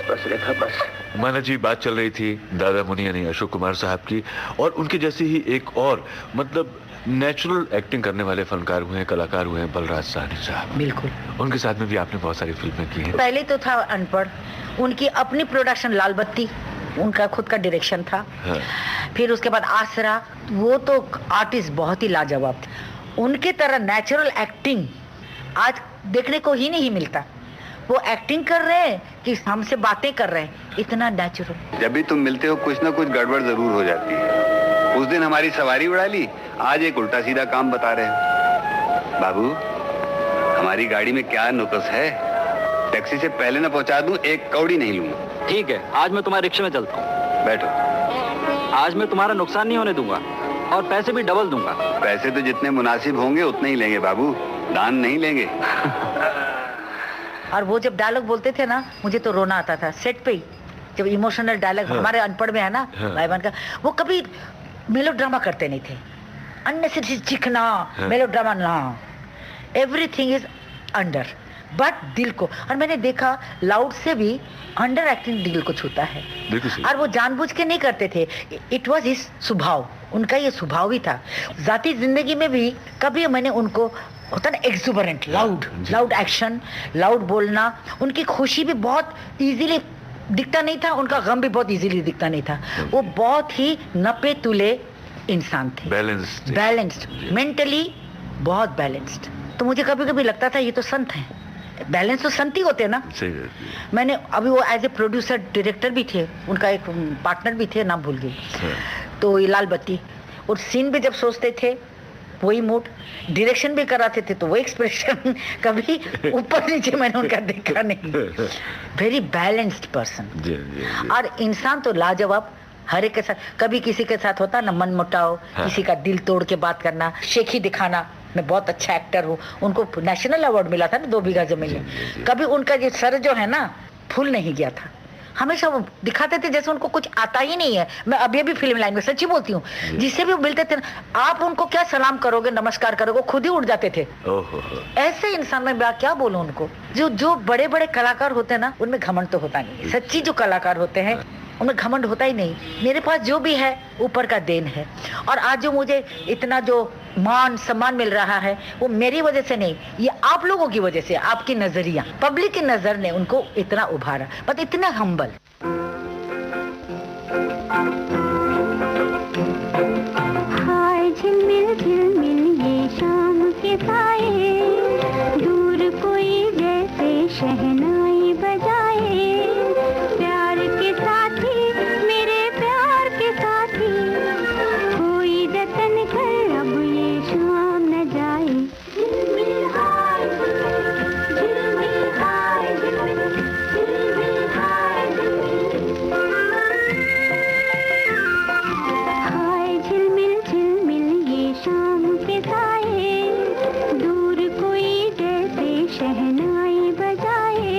बस रेखा, बस। माना जी, बात चल रही थी दादा मुनि यानी अशोक कुमार साहब की, और उनके जैसे ही एक और मतलब नेचुरल एक्टिंग करने वाले फनकार हुए हैं, कलाकार हुए हैं, बलराज साहनी साहब। बिल्कुल, उनके साथ में भी आपने बहुत सारी फिल्में की हैं। पहले तो था अनपढ़, उनकी अपनी प्रोडक्शन लाल बत्ती, उनका खुद का डायरेक्शन था। हाँ। फिर उसके बाद आसरा, वो तो आर्टिस्ट बहुत ही लाजवाब थे। उनके तरह नेचुरल एक्टिंग आज देखने को ही नहीं मिलता। वो एक्टिंग कर रहे हैं कि हमसे बातें कर रहे हैं, इतना नेचुरल। जब भी तुम मिलते हो कुछ ना कुछ गड़बड़ जरूर हो जाती है। उस दिन हमारी सवारी उड़ा ली, आज एक उल्टा सीधा काम बता रहे हो। बाबू, हमारी गाड़ी में क्या नुक्स है? टैक्सी से पहले ना पहुंचा दूं, एक कौड़ी नहीं लूंगा। ठीक है, आज मैं तुम्हारे रिक्शे में चलता हूँ। बैठो। आज मैं तुम्हारा नुकसान नहीं होने दूंगा और पैसे भी डबल दूंगा। पैसे तो जितने मुनासिब होंगे उतने ही लेंगे बाबू, दान नहीं लेंगे। और वो जब डायलॉग बोलते थे ना, मुझे तो रोना आता था सेट पे ही। जब इमोशनल डायलॉग हमारे अनपढ़ में है ना भाई बहन का, वो कभी मेलोड्रामा करते नहीं थे। अननेसेसरी चिकना मेलोड्रामा ना, एवरीथिंग इज अंडर, बट दिल को। और मैंने देखा लाउड से भी अंडर एक्टिंग दिल को छूता है। और वो जानबूझ के नहीं करते थे, इट वॉज हिज स्वभाव, उनका ये स्वभाव ही था। जाती जिंदगी में भी कभी मैंने उनको होता ना एक्सुबरेंट, लाउड एक्शन, लाउड बोलना, उनकी खुशी भी बहुत इजीली दिखता नहीं था, उनका गम भी बहुत इजीली दिखता नहीं था। वो बहुत ही नपे तुले इंसान थे, बैलेंस्ड, मेंटली बहुत बैलेंस्ड। तो मुझे कभी कभी लगता था ये तो संत हैं। बैलेंस तो संत ही होते हैं ना। मैंने अभी वो एज ए प्रोड्यूसर डायरेक्टर भी थे, उनका एक पार्टनर भी थे, नाम भूल गई, तो ये लाल बत्ती, और सीन भी जब सोचते थे वही मूड, डायरेक्शन भी कराते थे तो वो एक्सप्रेशन, कभी ऊपर नीचे मैंने उनका देखा नहीं। Very balanced person. और इंसान तो लाजवाब, हर एक के साथ, कभी किसी के साथ होता ना मन मुटाव, किसी का दिल तोड़ के बात करना, शेखी दिखाना, मैं बहुत अच्छा एक्टर हूँ। उनको नेशनल अवार्ड मिला था ना 2 बीघा जमीन में। कभी उनका ये सर जो है ना फूल नहीं गया था, हमेशा वो दिखाते थे जैसे उनको कुछ आता ही नहीं है। मैं अभी भी फिल्म लाइन में सच्ची बोलती हूँ, जिससे भी मिलते थे ना, आप उनको क्या सलाम करोगे, नमस्कार करोगे, खुद ही उड़ जाते थे। ऐसे इंसान में मैं क्या बोलूं उनको। जो बड़े बड़े कलाकार होते हैं ना, उनमें घमंड तो होता नहीं। सच्ची जो कलाकार होते हैं उनमें घमंड होता ही नहीं। मेरे पास जो भी है ऊपर का देन है, और आज जो मुझे इतना जो मान सम्मान मिल रहा है वो मेरी वजह से नहीं, ये आप लोगों की वजह से, आपकी नजरिया, पब्लिक की नजर ने उनको इतना उभारा, बट इतना हम्बल। हाय झिलमिल झिलमिल ये शाम के साए, दूर कोई जैसे शहनाई बजाए, प्यार के साथी मेरे प्यार के साथी, कोई जतन कर अब ये शाम न जाए। झिलमिल हाय झिलमिल हाय झिलमिल हाय हाय झिलमिल झिलमिल ये शाम के साए, दूर कोई जैसे शहनाई बजाए,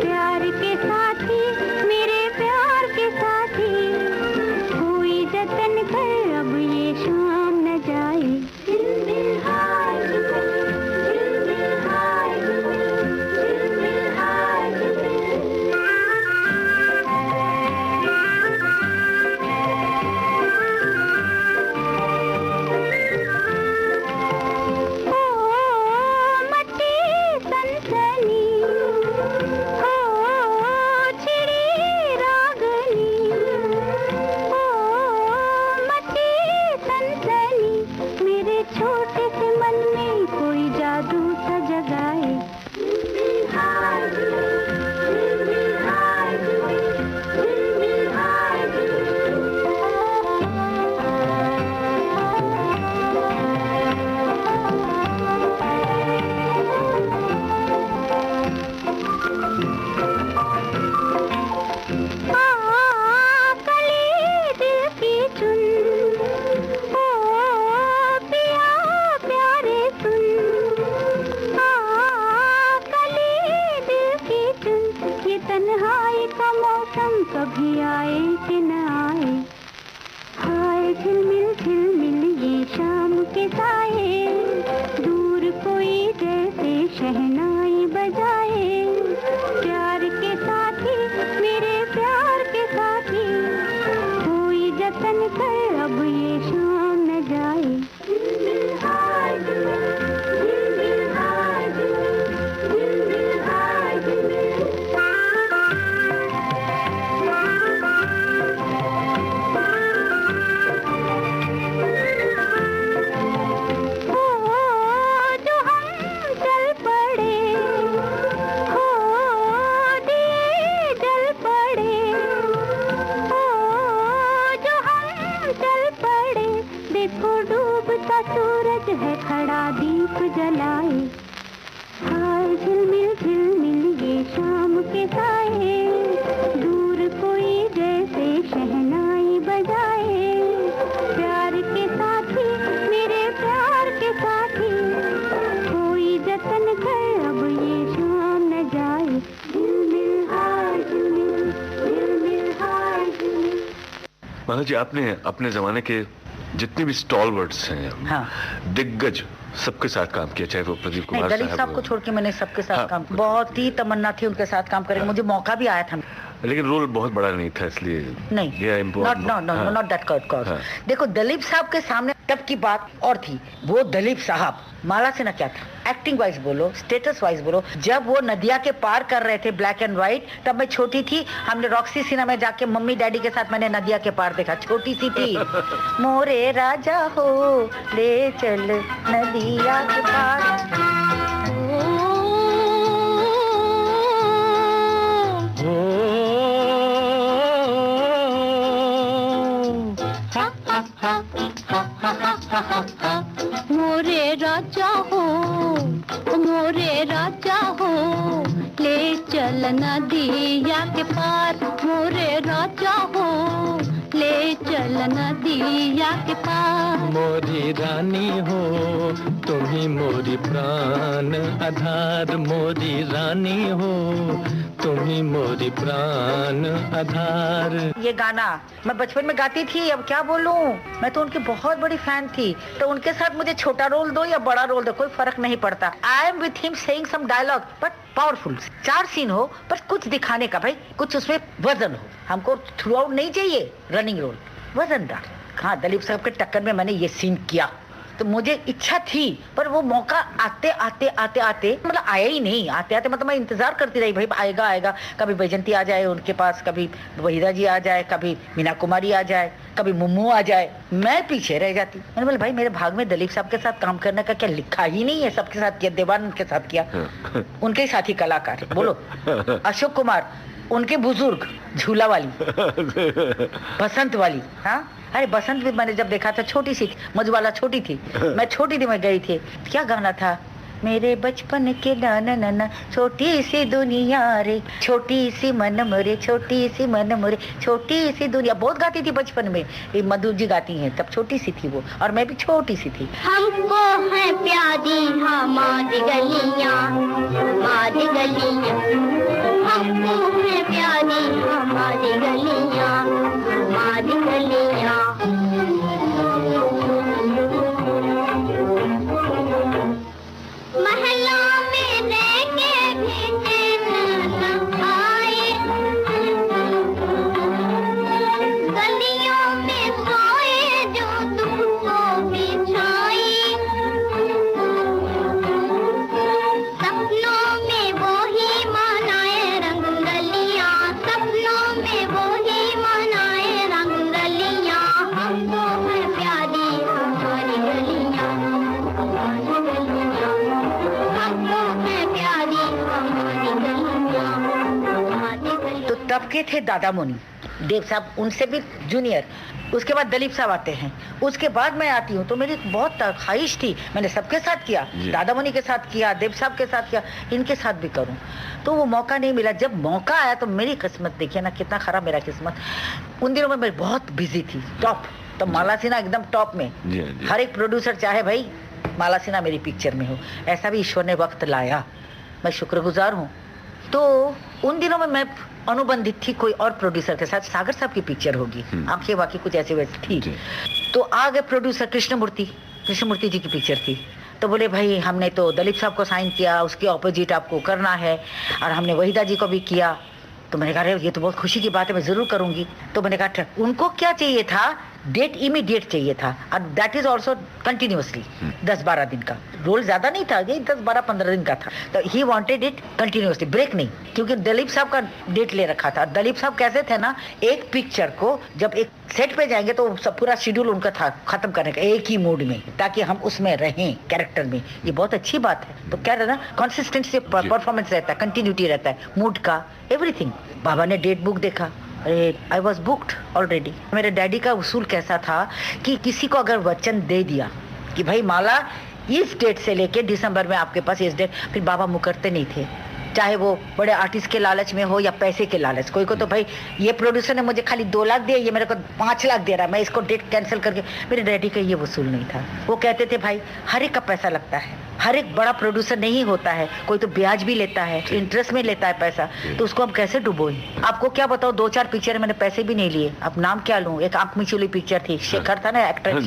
प्यार के साथी मेरे प्यार के साथी, कोई जतन कर अब ये शाम न जाए। झिलमिल हाय झिलमिल हाय झिलमिल हाय मची सनसनी, छिड़ी रागनी, मची सनसनी, मेरे छोटे से मन में कोई जादू सा जगाए। हाय झिलमिल हाय झिलमिल हाय कली दिल की चुन, ओ पिया प्यारे सुन, कली दिल की चुन, ये तन्हाई का मौसम कभी आए कि न आए। हाय झिलमिल झिलमिल ये शाम के साए, दूर कोई जैसे शहनाई बजाए, प्यार के साथी मेरे प्यार के साथी, कोई जतन कर अब ये शाम न जाए। झिलमिल हाय झिलमिल हाय झिलमिल हाय झिलमिल माला जी, आपने अपने जमाने के जितने भी स्टॉलवर्ड्स हैं, हाँ। दिग्गज, सबके साथ काम किया, चाहे वो प्रदीप कुमार दलीप साहब को छोड़ के मैंने सबके साथ काम किया। बहुत ही तमन्ना थी उनके साथ काम करने, मुझे मौका भी आया था, लेकिन रोल बहुत बड़ा नहीं था, इसलिए नहीं, नॉट दैट कॉज। देखो दलीप साहब के सामने तब की बात और थी, वो दलीप साहब माला सिन्हा क्या था, एक्टिंग वाइज बोलो, स्टेटस वाइज बोलो, जब वो नदिया के पार कर रहे थे ब्लैक एंड व्हाइट, तब मैं छोटी थी, हमने रॉक्सी सिन्हा में जाके मम्मी डैडी के साथ मैंने नदिया के पार देखा, छोटी सी थी। मोरे राजा हो ले चल नदिया के पार, मोरे राजा हो, मोरे राजा हो, ले चल नदिया के पार, मोरे राजा हो, ले चल नदिया के पार। मोरी रानी हो तुम ही मोरी प्राण आधार, मोरी रानी हो तुम ही मोरी प्राण आधार। ये गाना मैं बचपन में गाती थी, अब क्या बोलूं, मैं तो उनकी बहुत बड़ी फैन थी, तो उनके साथ मुझे छोटा रोल दो या बड़ा रोल दो, कोई फर्क नहीं पड़ता। I am with him saying some dialogue but powerful, 4 scene हो पर कुछ दिखाने का, भाई कुछ उसमें वजन हो, हमको थ्रू आउट नहीं चाहिए रनिंग रोल, वजनदार। हाँ, दलीप साहब के टक्कर में मैंने ये सीन किया, तो मुझे इच्छा थी, पर वो मौका आते आते मतलब आया ही नहीं, आते आते मतलब मैं इंतजार करती रही, भाई आएगा आएगा, कभी बैजंती आ जाए उनके पास, कभी वहीदा जी आ जाए, कभी मीना कुमारी आ जाए, कभी मुम्मू आ जाए, मैं पीछे रह जाती। मैंने बोला भाई मेरे भाग में दलीप साहब के साथ काम करने का क्या लिखा ही नहीं है, सबके साथ किया, देवानंद के साथ किया, उनके ही साथी कलाकार, बोलो अशोक कुमार, उनके बुजुर्ग, झूला वाली, बसंत वाली, हाँ अरे बसंत भी मैंने जब देखा था, छोटी सी मधुबाला छोटी थी, मैं छोटी थी, मैं गई थी, क्या गाना था, मेरे बचपन के नाना नाना, छोटी सी दुनिया रे, छोटी सी मन मोरे, छोटी सी मन मोरे, छोटी सी दुनिया, बहुत गाती थी बचपन में, ये मधु जी गाती हैं, तब छोटी सी थी वो, और मैं भी छोटी सी थी। हमको है प्यारी हमारी गलियां, हमारी गलियां, हमको है प्यारी हमारी गलियां, हमारी गलियां। महला में रह के भी चैन न आए, गलियों में सोए जो तुमको बिछाई, सपनों में वो ही मनाए रंग गलियां, सपनों में वो ही मनाए रंग गलियां, हमको है प्यारी हमारी गलियां, हमारी गलियां, हमको है प्यारी हमारी गलियां, हमारी गलियां। तो तब के थे दादा मुनि, देव साहब उनसे भी जूनियर, उसके बाद दलीप साहब आते हैं, उसके बाद मैं आती हूँ, तो मेरी बहुत ख्वाहिश थी, मैंने सबके साथ किया, दादा मुनि के साथ किया, देव साहब के साथ किया, इनके साथ भी करूँ, तो वो मौका नहीं मिला। जब मौका आया तो मेरी किस्मत देखिए ना, कितना खराब मेरा किस्मत, उन दिनों में मैं बहुत बिजी थी, टॉप, तो माला सिन्हा एकदम टॉप में, हर एक प्रोड्यूसर चाहे भाई माला सिन्हा मेरी पिक्चर में हो, ऐसा भी ईश्वर ने वक्त लाया, मैं शुक्रगुजार हूँ। तो उन दिनों में मैं अनुबंधित थी कोई और प्रोड्यूसर के साथ, सागर साहब की पिक्चर होगी, आंखें बाकी कुछ ऐसे वैसे थी, तो आ गए प्रोड्यूसर कृष्णमूर्ति जी की पिक्चर थी, तो बोले भाई हमने तो दलीप साहब को साइन किया, उसके ऑपोजिट आपको करना है, और हमने वहीदा जी को भी किया, तो मैंने कहा ये तो बहुत खुशी की बात है, मैं जरूर करूंगी। तो मैंने कहा उनको क्या चाहिए था, डेट इमीडिएट चाहिए था, और दैट इज ऑल्सो कंटिन्यूसली 10-12 दिन का रोल, ज्यादा नहीं था, ये 10-12-15 दिन का था, तो he wanted it continuously, break नहीं, क्योंकि दलीप साहब का डेट ले रखा था। दलीप साहब कैसे थे ना, एक पिक्चर को जब एक सेट पे जाएंगे तो सब पूरा शेड्यूल उनका था खत्म करने का एक ही मूड में, ताकि हम उसमें रहें कैरेक्टर में, ये बहुत अच्छी बात है। तो क्या रहना, कंसिस्टेंसी परफॉर्मेंस रहता है, कंटिन्यूटी रहता है, मूड का, एवरीथिंग। बाबा ने डेट बुक देखा, अरे आई वॉज बुक्ड ऑलरेडी। मेरे डैडी का उसूल कैसा था कि किसी को अगर वचन दे दिया कि भाई माला इस डेट से लेके दिसंबर में आपके पास इस डेट, फिर बाबा मुकरते नहीं थे, चाहे वो बड़े आर्टिस्ट के लालच में हो या पैसे के लालच। कोई को तो भाई ये प्रोड्यूसर ने मुझे खाली 2 लाख दिए, ये मेरे को 5 लाख दे रहा है, मैं इसको डेट कैंसिल करके। मेरे डैडी का ये वसूल नहीं था। वो कहते थे भाई हर एक का पैसा लगता है, हर एक बड़ा प्रोड्यूसर नहीं होता है, कोई तो ब्याज भी लेता है, इंटरेस्ट में लेता है पैसा, तो उसको हम कैसे डुबोएं। आपको क्या बताओ, 2-4 पिक्चर मैंने पैसे भी नहीं लिए। अब नाम क्या लूं, एक आंख मिचुली पिक्चर थी, शेखर था ना एक्टर,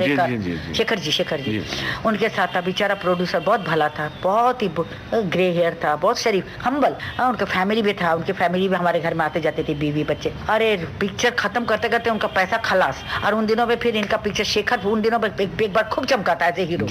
शेखर जी उनके साथ था। बेचारा प्रोड्यूसर बहुत भला था, बहुत ही ग्रे हेयर था, बहुत शरीफ, हम्बल। उनका फैमिली भी था, उनके फैमिली भी हमारे घर में आते जाते थे, बीवी बच्चे। अरे पिक्चर खत्म करते करते उनका पैसा खलास। और उन दिनों में फिर इनका पिक्चर शेखर उन दिनों में एक बार खूब चमका था एज ए हीरो।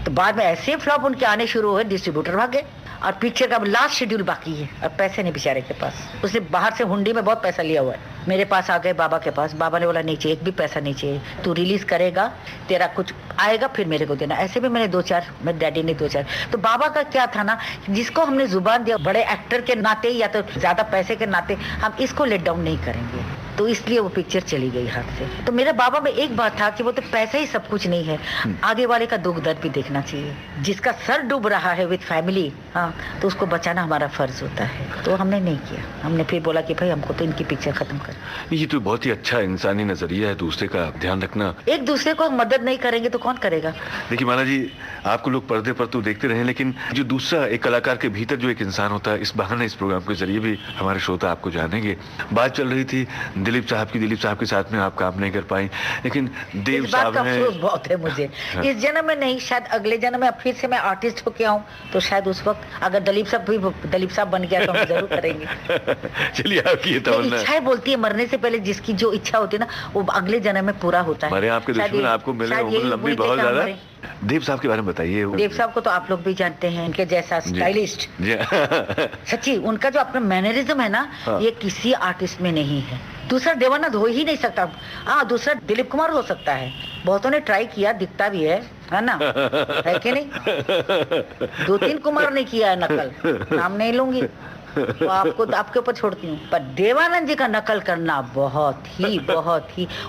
तो बाद में ऐसे फ्लॉप उनके आने शुरू हुए, डिस्ट्रीब्यूटर भागे और पिक्चर का लास्ट शेड्यूल बाकी है और पैसे नहीं बेचारे के पास। उसने बाहर से हुंडी में बहुत पैसा लिया हुआ है। मेरे पास आ गए बाबा के पास, बाबा ने बोला नहीं चाहिए, एक भी पैसा नहीं चाहिए, तू रिलीज करेगा, तेरा कुछ आएगा फिर मेरे को देना। ऐसे भी मैंने 2-4, मेरे डैडी ने 2-4। तो बाबा का क्या था ना, जिसको हमने जुबान दिया बड़े एक्टर के नाते या तो ज्यादा पैसे के नाते, हम इसको लेट डाउन नहीं करेंगे, तो इसलिए वो पिक्चर चली गई हाथ से। तो मेरे बाबा में एक बात था कि वो तो पैसा ही सब कुछ नहीं है, आगे वाले का दुख दर्द भी देखना चाहिए। जिसका सर डूब रहा है विद फैमिली, हाँ, तो उसको बचाना हमारा फर्ज होता है। तो हमने नहीं किया, हमने फिर बोला कि भाई हमको तो इनकी पिक्चर खत्म कर। ये तो बहुत ही अच्छा इंसानी नजरिया है, दूसरे का ध्यान रखना। एक दूसरे को मदद नहीं करेंगे तो कौन करेगा। देखिए माला जी, आपको लोग पर्दे पर तो देखते रहे, लेकिन जो दूसरा एक कलाकार के भीतर जो एक इंसान होता है, इस बहाने इस प्रोग्राम के जरिए भी हमारे श्रोता आपको जानेंगे। बात चल रही थी दिलीप साहब के साथ में आप काम नहीं कर पाई, लेकिन देव साहब हैं। अफसोस बहुत है मुझे। इस जन्म में नहीं, शायद अगले जन्म में फिर से मैं आर्टिस्ट होके आऊं, तो शायद उस वक्त अगर दलीप साहब बन गया तो हम जरूर करेंगे। चलिए, आपकी तमन्ना। इच्छाएं बोलती है, मरने से पहले जिसकी जो इच्छा होती है ना, वो अगले जन्म में पूरा होता है। मरे आपके दुश्मन आपको मिले, उम्र लंबी बहुत ज्यादा। देव साहब के बारे में बताइए। देव साहब को तो आप लोग भी जानते हैं, इनके जैसा स्टाइलिस्ट। सच्ची, उनका जो अपना मैनरिज्म है ना, ये किसी आर्टिस्ट में नहीं है। दूसरा देवानंद हो ही नहीं सकता। हाँ, दूसरा दिलीप कुमार हो सकता है, बहुतों ने ट्राई किया, दिखता भी है ना, है कि नहीं। 2-3 कुमार ने किया है नकल, नाम नहीं लूंगी, तो आपके ऊपर छोड़ती हूँ। पर देवानंद जी का नकल करना बहुत ही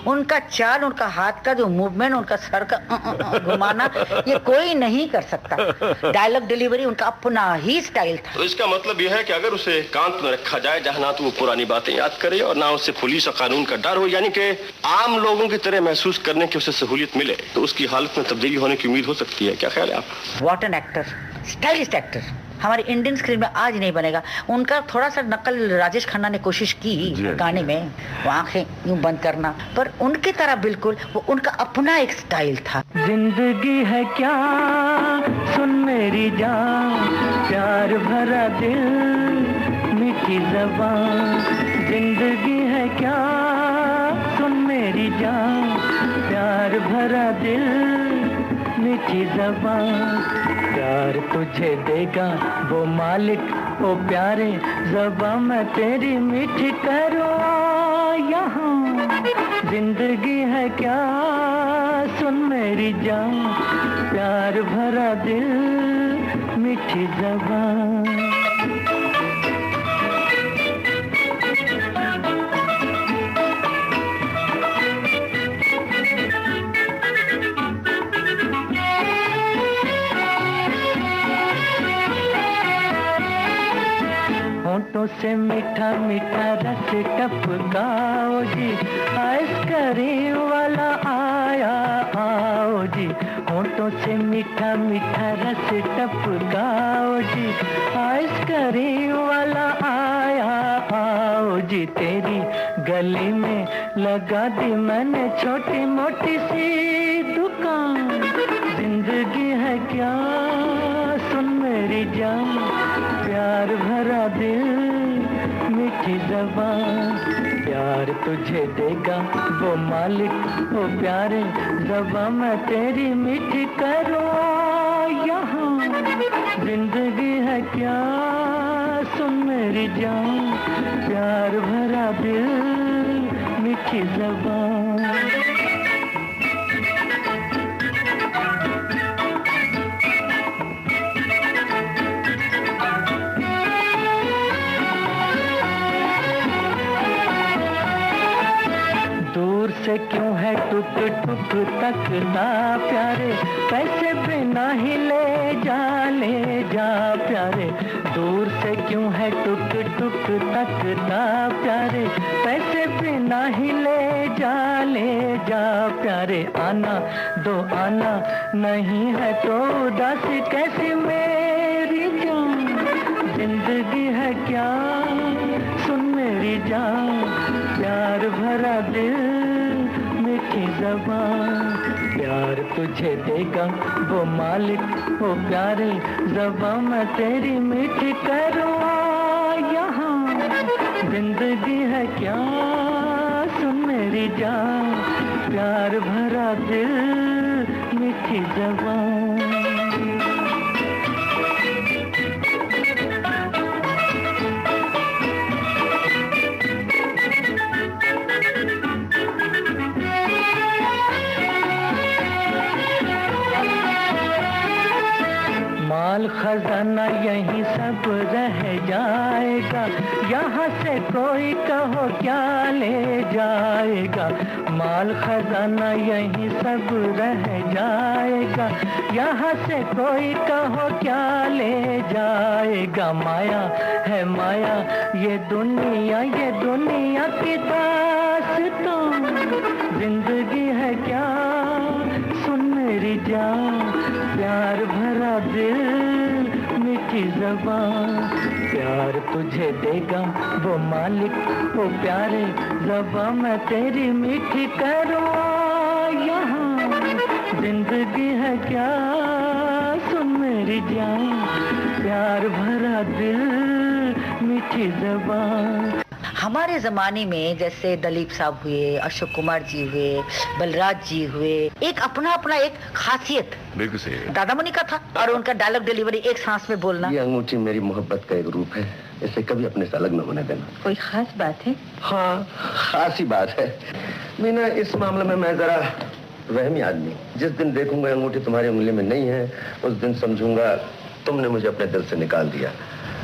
उनका चाल, उनका हाथ का जो मूवमेंट, उनका सर का घुमाना, ये कोई नहीं कर सकता। डायलॉग डिलीवरी उनका अपना ही स्टाइल था। तो इसका मतलब यह है कि अगर उसे एकांत में रखा जाए, जहाँ ना तो वो पुरानी बातें याद करे और ना उसे पुलिस और कानून का डर हो, यानी कि आम लोगों की तरह महसूस करने की उसे सहूलियत मिले, तो उसकी हालत में तब्दीली होने की उम्मीद हो सकती है। क्या ख्याल है आप? What an actor, stylist actor, हमारे इंडियन स्क्रीन में आज नहीं बनेगा। उनका थोड़ा सा नकल राजेश खन्ना ने कोशिश की गाने में, वो आंखें यूं बंद करना, पर उनकी तरह बिल्कुल वो उनका अपना एक स्टाइल था। जिंदगी है क्या सुन मेरी जान, प्यार भरा दिल मीठी ज़बान। जिंदगी है क्या सुन मेरी जान, प्यार भरा दिल मीठी ज़बान। प्यार तुझे देगा वो मालिक, ओ प्यारे ज़बां मैं तेरी मीठी करूँ यहाँ। जिंदगी है क्या सुन मेरी जान, प्यार भरा दिल मीठी ज़बां। होठों से मीठा मीठा रस टपकाओ जी, आइसक्रीम वाला आया आओ जी। होठों से मीठा मीठा रस टपकाओ जी, आइसक्रीम वाला आया आओ जी। तेरी गली में लगा दी मैंने छोटी मोटी सी दुकान। जिंदगी है क्या सुन मेरी जान, प्यार भरा दिल मीठी ज़बान। प्यार तुझे देगा वो मालिक, वो प्यारे ज़बां मैं तेरी मीठी करूँ यहाँ। जिंदगी है क्या सुन मेरी जान, प्यार भरा दिल मीठी ज़बान। से क्यों है टुक टुक तकता प्यारे, पैसे बिना ही ले जा प्यारे। दूर से क्यों है टुक टुक तकता प्यारे, पैसे बिना ही ले जा प्यारे। आना दो आना नहीं है तो उदासी कैसी मेरी जान, जिंदगी है क्या सुन मेरी जान, प्यार भरा दिल मीठी ज़बान, प्यार तुझे देगा वो मालिक वो प्यारे, ज़बां मैं तेरी मीठी करूँ यहाँ, जिंदगी है क्या सुन मेरी जान, प्यार भरा दिल मीठी ज़बान। माल खजाना यहीं सब रह जाएगा, यहाँ से कोई कहो क्या ले जाएगा। माल खजाना यहीं सब रह जाएगा, यहाँ से कोई कहो क्या ले जाएगा। माया है माया ये दुनिया की दास्तां, जिंदगी है क्या सुन मेरी जान, प्यार भरा दिल मीठी ज़बान, प्यार तुझे देगा वो मालिक वो प्यारे, ज़बां मैं तेरी मीठी करूँ यहाँ, जिंदगी है क्या सुन मेरी जान, प्यार भरा दिल मीठी ज़बान। हमारे जमाने में जैसे दलीप साहब हुए, अशोक कुमार जी हुए, बलराज जी हुए, एक अपना एक खासियत बिल्कुल सही है। दादा मुनि का था, और उनका डायलॉग डिलीवरी एक सांस में बोलना। ये अंगूठी मेरी मोहब्बत का एक रूप है, इसे कभी अपने से अलग न होने देना। कोई खास बात है? हाँ खास ही बात है मीना, इस मामले में मैं जरा वहमी आदमी, जिस दिन देखूंगा अंगूठी तुम्हारी उंगली में नहीं है उस दिन समझूंगा तुमने मुझे अपने दिल से निकाल दिया।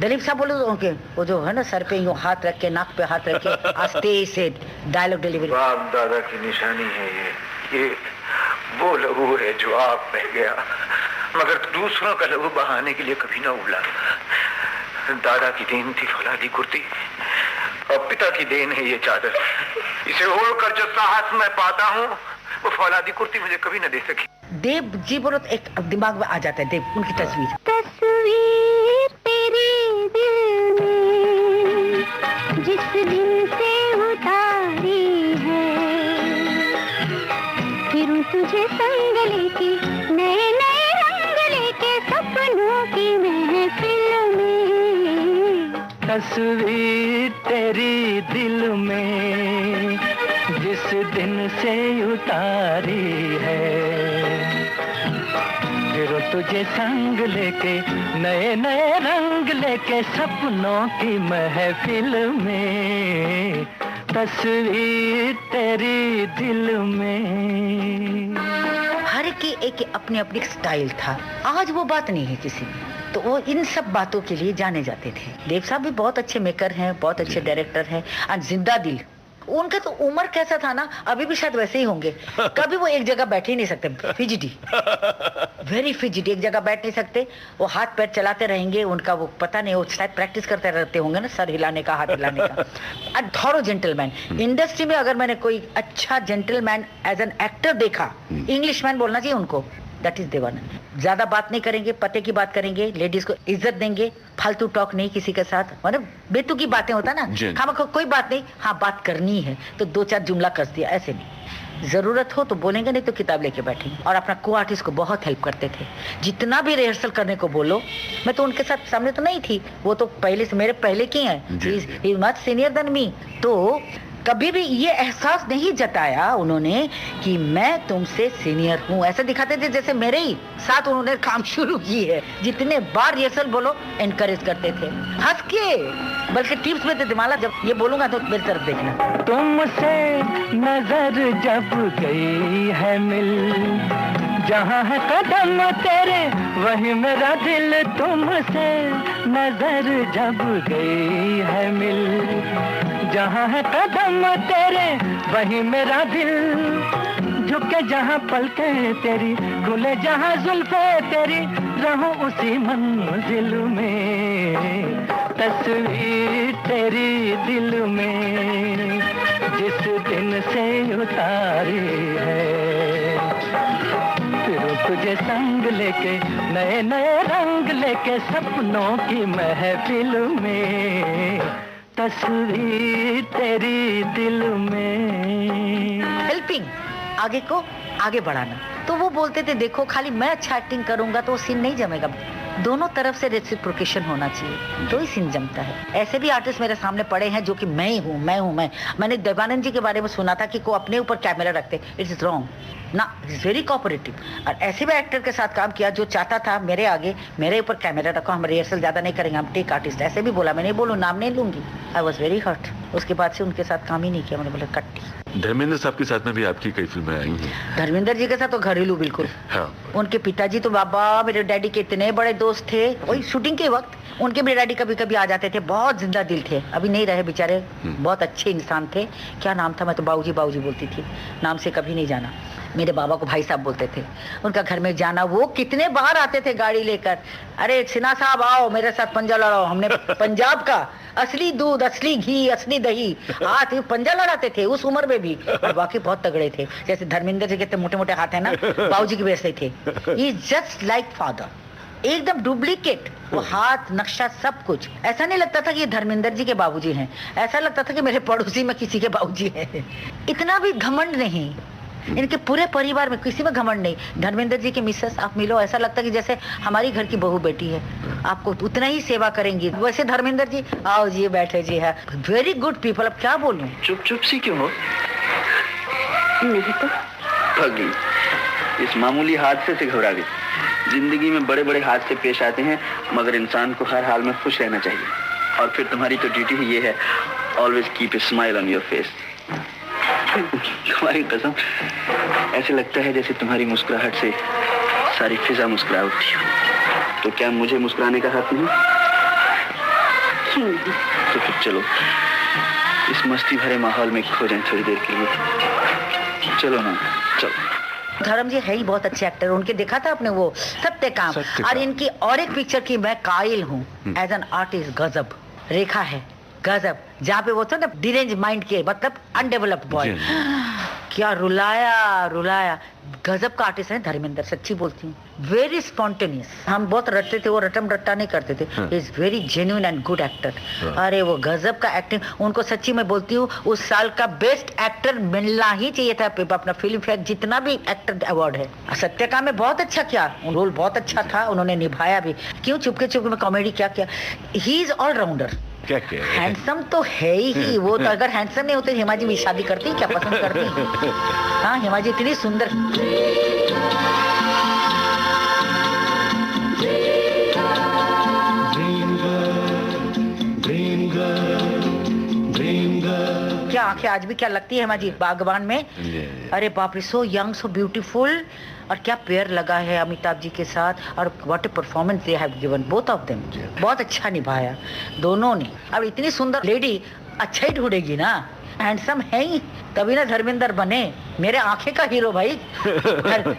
दलीप साहब बोलो उनके वो जो है ना सर पे यूं हाथ रख के नाक पे हाथ रख के आस्ते से डायलॉग डिलीवरी। बाप दादा की निशानी है ये वो लहू है जो आप बह गया, मगर दूसरों का लहू बहाने के लिए कभी ना उबला। दादा की देन थी फौलादी कुर्ती, और पिता की देन है ये चादर, इसे ओढ़कर जो साहस मैं पाता हूँ वो फौलादी कुर्ती मुझे कभी न दे सकी। देव जी बोलो तो एक दिमाग में आ जाता है देव, उनकी तस्वीर तेरे दिल में जिस दिन से उतारी है, फिर तुझे संग लेके नए नए रंग लेके सपनों की महफिल में, तस्वीर तेरी दिल में जिस दिन से उतारी है, फिर तुझे संग लेके नए नए रंग लेके सपनों की महफिल में, तस्वीर तेरी दिल में। हर की एक अपनी अपनी स्टाइल था, आज वो बात नहीं है किसी में, तो वो इन सब बातों के लिए जाने जाते थे। देव साहब भी बहुत अच्छे मेकर हैं, बहुत अच्छे डायरेक्टर हैं। और जिंदा दिल, उनका तो उम्र कैसा था ना, अभी भी शायद वैसे ही होंगे। कभी वो एक जगह बैठ ही नहीं सकते, फिजिटी, वेरी फिजिटी, एक जगह बैठ नहीं सकते, वो हाथ पैर चलाते रहेंगे। उनका वो पता नहीं, वो शायद प्रैक्टिस करते रहते होंगे ना, सर हिलाने का, हाथ हिलाने का। Thorough gentleman. इंडस्ट्री में अगर मैंने कोई अच्छा जेंटलमैन एज एन एक्टर देखा, इंग्लिशमैन बोलना चाहिए उनको, दैट इज देवानंद। ज्यादा बात नहीं करेंगे, पते की बात करेंगे, लेडीज को इज्जत देंगे, फालतू टॉक नहीं किसी के साथ, मतलब बेतुकी बातें होता ना, हम कोई बात नहीं, हाँ बात करनी है तो दो चार जुमला कस दिया, ऐसे नहीं। जरूरत हो तो बोलेंगे, नहीं तो किताब लेके बैठेंगे। और अपना को आर्टिस्ट को बहुत हेल्प करते थे, जितना भी रिहर्सल करने को बोलो। मैं तो उनके साथ सामने तो नहीं थी, वो तो पहले से मेरे पहले की हैं, मच सीनियर देन मी, तो कभी भी ये एहसास नहीं जताया उन्होंने कि मैं तुमसे सीनियर हूँ। ऐसे दिखाते थे जैसे मेरे ही साथ उन्होंने काम शुरू की है। जितने बार रिहर्सल बोलो एनकरेज करते थे, हंस के, बल्कि टिप्स में थे, माला जब ये बोलूंगा तो मेरी तरफ देखना। तुमसे नजर जब गई है मिल, जहाँ है कदम तेरे वही मेरा दिल, तुमसे नजर जब गई है मिल, जहाँ है कदम तेरे वहीं मेरा दिल, झुके जहाँ पलके तेरी, खुले जहाँ जुल्फे तेरी, रहूं उसी मंजिल में, तस्वीर तेरी दिल में जिस दिन से उतारी है, फिर तुझे संग लेके नए नए रंग लेके सपनों की महफिल में, तस्वीर तेरी दिल में। हेल्पिंग आगे को आगे बढ़ाना, तो वो बोलते थे देखो खाली मैं अच्छा एक्टिंग करूंगा तो वो सीन नहीं जमेगा, दोनों तरफ से रेसिप्रोकेशन होना चाहिए तो ही सीन जमता है। ऐसे भी आर्टिस्ट मेरे सामने पड़े हैं जो कि मैं हूँ। मैंने देवानंद जी के बारे में सुना था कि को अपने ऊपर कैमरा रखते, इट इज रॉन्ग ना, इज वेरी कोऑपरेटिव। और ऐसे भी एक्टर के साथ काम किया जो चाहता था मेरे आगे मेरे ऊपर कैमरा रखो, हम रिहर्सल ज्यादा नहीं करेंगे, हम टेक आर्टिस्ट, ऐसे भी बोला। मैं नहीं बोलूँ, नाम नहीं लूंगी। I was very hurt. उसके बाद से उनके साथ काम ही नहीं किया, मैंने बोला कट्टी। धर्मेंद्र साहब के साथ में भी आपकी कई फिल्में आई हैं। धर्मेंद्र जी के साथ तो घरेलू बिल्कुल। हाँ। उनके पिताजी तो बाबा मेरे डैडी के इतने बड़े दोस्त थे, वही शूटिंग के वक्त उनके भी डैडी कभी कभी आ जाते थे, बहुत जिंदा दिल थे, अभी नहीं रहे बेचारे, बहुत अच्छे इंसान थे। क्या नाम था, मैं तो बाबूजी बाबूजी बोलती थी, नाम से कभी नहीं जाना। मेरे बाबा को भाई साहब बोलते थे। उनका घर में जाना, वो कितने बार आते थे गाड़ी लेकर, अरे सिन्हा साहब आओ मेरे साथ पंजा लड़ाओ। हमने पंजाब का असली दूध, असली घी, असली दही, हाथ पंजा लड़ाते थे उस उम्र में भी। और बाकी बहुत तगड़े थे, जैसे धर्मेंद्र जी के मोटे मोटे हाथ है ना, बाबूजी के वैसे थे। ही जस्ट लाइक फादर, एकदम डुप्लीकेट, वो हाथ नक्शा सब कुछ। ऐसा नहीं लगता था कि ये धर्मेंद्र जी के बाबूजी हैं, ऐसा लगता था कि मेरे पड़ोसी में किसी के बाबूजी हैं। इतना भी घमंड नहीं, इनके पूरे परिवार में किसी में घमंड नहीं। धर्मेंद्र जी की मिसेस आप मिलो, ऐसा लगता कि जैसे हमारी घर की बहू बेटी है, आपको उतना ही सेवा करेंगी। वैसे धर्मेंद्र जी आओ जी बैठे जी है, वेरी गुड पीपल। अब क्या बोलूं। चुप चुप सी क्यों हो? नहीं तो पगली, इस मामूली हादसे से घबरा गई। जिंदगी में बड़े बड़े हादसे पेश आते हैं, मगर इंसान को हर हाल में खुश रहना चाहिए। और फिर तुम्हारी तो ड्यूटी ही ये है, always keep a smile on your face. तुम्हारी कसम, ऐसे लगता है जैसे तुम्हारी मुस्कुराहट से सारी फिजा मुस्कुरा उठी हो। तो क्या मुझे मुस्कुराने का हक नहीं? तो फिर चलो इस मस्ती भरे माहौल में खो जाएं थोड़ी देर के लिए। चलो ना, चलो। धर्म जी है ही बहुत अच्छे एक्टर, उनके देखा था आपने वो सत्यकाम, और इनकी और एक पिक्चर की मैं कायल हूँ एज एन आर्टिस्ट, गजब रेखा है, गजब, जहाँ पे वो था ना डिरेंज माइंड के, मतलब अनडेवलप्ड बॉय, क्या रुलाया। गजब का आर्टिस्ट है धर्मेंद्र, सच्ची बोलती हूँ, वेरी स्पॉन्टेनियस। हम बहुत रटते थे, वो रटम रट्टा नहीं करते थे, is very genuine and good actor. अरे वो गजब का एक्टिंग, उनको सच्ची मैं बोलती हूँ उस साल का बेस्ट एक्टर मिलना ही चाहिए था अपना फिल्म फेयर जितना भी एक्टर अवार्ड है। सत्यकाम में बहुत अच्छा किया, रोल बहुत अच्छा था, उन्होंने निभाया भी। क्यों चुपके में कॉमेडी क्या किया, ही इज ऑलराउंडर। क्या हैंडसम तो है ही वो, तो अगर हैंडसम नहीं होते हेमा जी भी शादी करती क्या, पसंद करती? हाँ, हेमा जी इतनी सुंदर। क्या आंखें आज भी क्या लगती है हेमा जी बागबान में। अरे बाप रे, सो यंग, सो ब्यूटीफुल, और क्या पेयर लगा है अमिताभ जी के साथ, और what A performance they have given both of them. बहुत अच्छा निभाया दोनों ने। अब इतनी सुंदर लेडी अच्छा ही ढूंढेगी ना, हैंडसम है ही, तभी ना धर्मेंद्र बने, मेरे आंखें का हीरो भाई।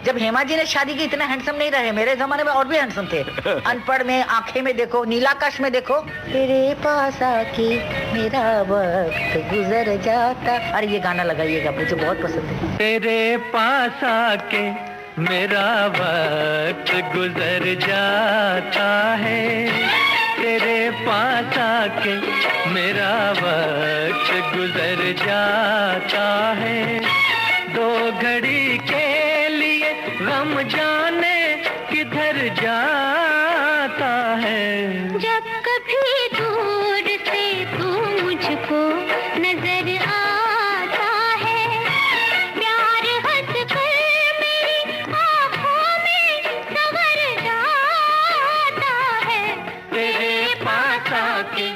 जब हेमा जी ने शादी की इतना हैंडसम नहीं रहे, मेरे जमाने में और भी हैंडसम थे। अनपढ़ में, आंखें में देखो, नीलाकाश में देखो, तेरे पास आके मेरा वक्त गुजर जाता। अरे ये गाना लगाइएगा, मुझे बहुत पसंद है। तेरे पास आके मेरा वक्त गुजर जाता है, तेरे पास आके मेरा वक्त गुजर जाता है, दो घड़ी के लिए गम जाने किधर जाता है। जब कभी दूर से तू मुझको नजर आता है, प्यार हंस कर मेरी आँखों में संवर जाता है, तेरे पास आके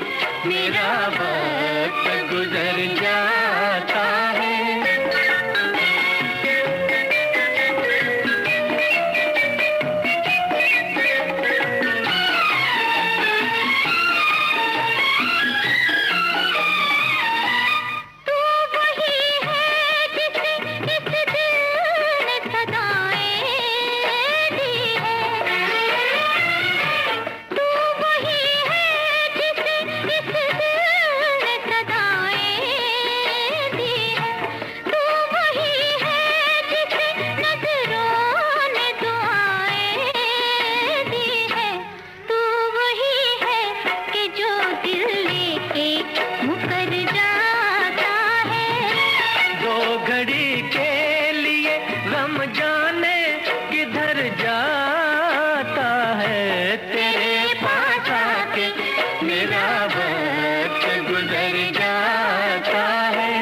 मेरा वक्त गुजर जाता है। गुजर जाता है।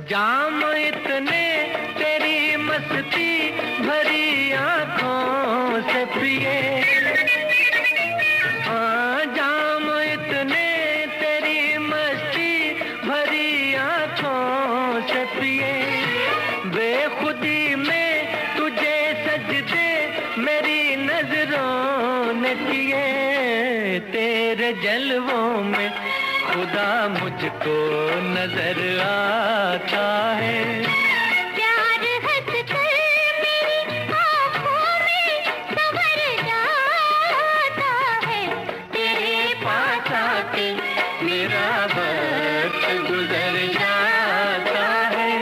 जाम इतने तेरी मस्ती भरी आंखों से पिए, जाम इतने तेरी मस्ती भरी आंखों से पिए, बेखुदी में तुझे सजदे मेरी नजरों ने किए, तेरे जलवों में खुदा मुझको नजर आता है। प्यार हंस कर मेरी आँखों में संवर जाता है, तेरे पास आके मेरा वक्त गुजर जाता है।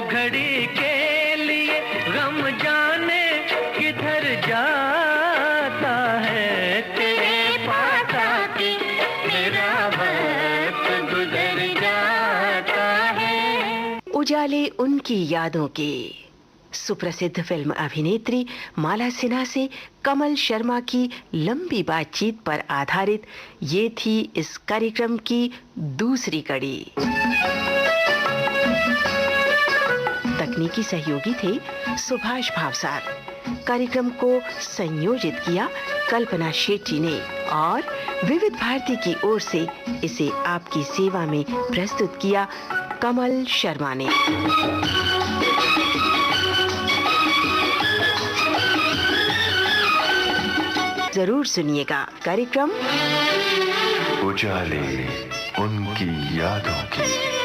घड़ी के लिए गम जाने किधर जाता है, तेरे पास आके मेरा वक्त गुजर जाता है। उजाले उनकी यादों के। सुप्रसिद्ध फिल्म अभिनेत्री माला सिन्हा से कमल शर्मा की लंबी बातचीत पर आधारित ये थी इस कार्यक्रम की दूसरी कड़ी। तकनीकी सहयोगी थे सुभाष भावसार। कार्यक्रम को संयोजित किया कल्पना शेट्टी ने और विविध भारती की ओर से इसे आपकी सेवा में प्रस्तुत किया कमल शर्मा ने। जरूर सुनिएगा कार्यक्रम उजाले उनकी यादों की।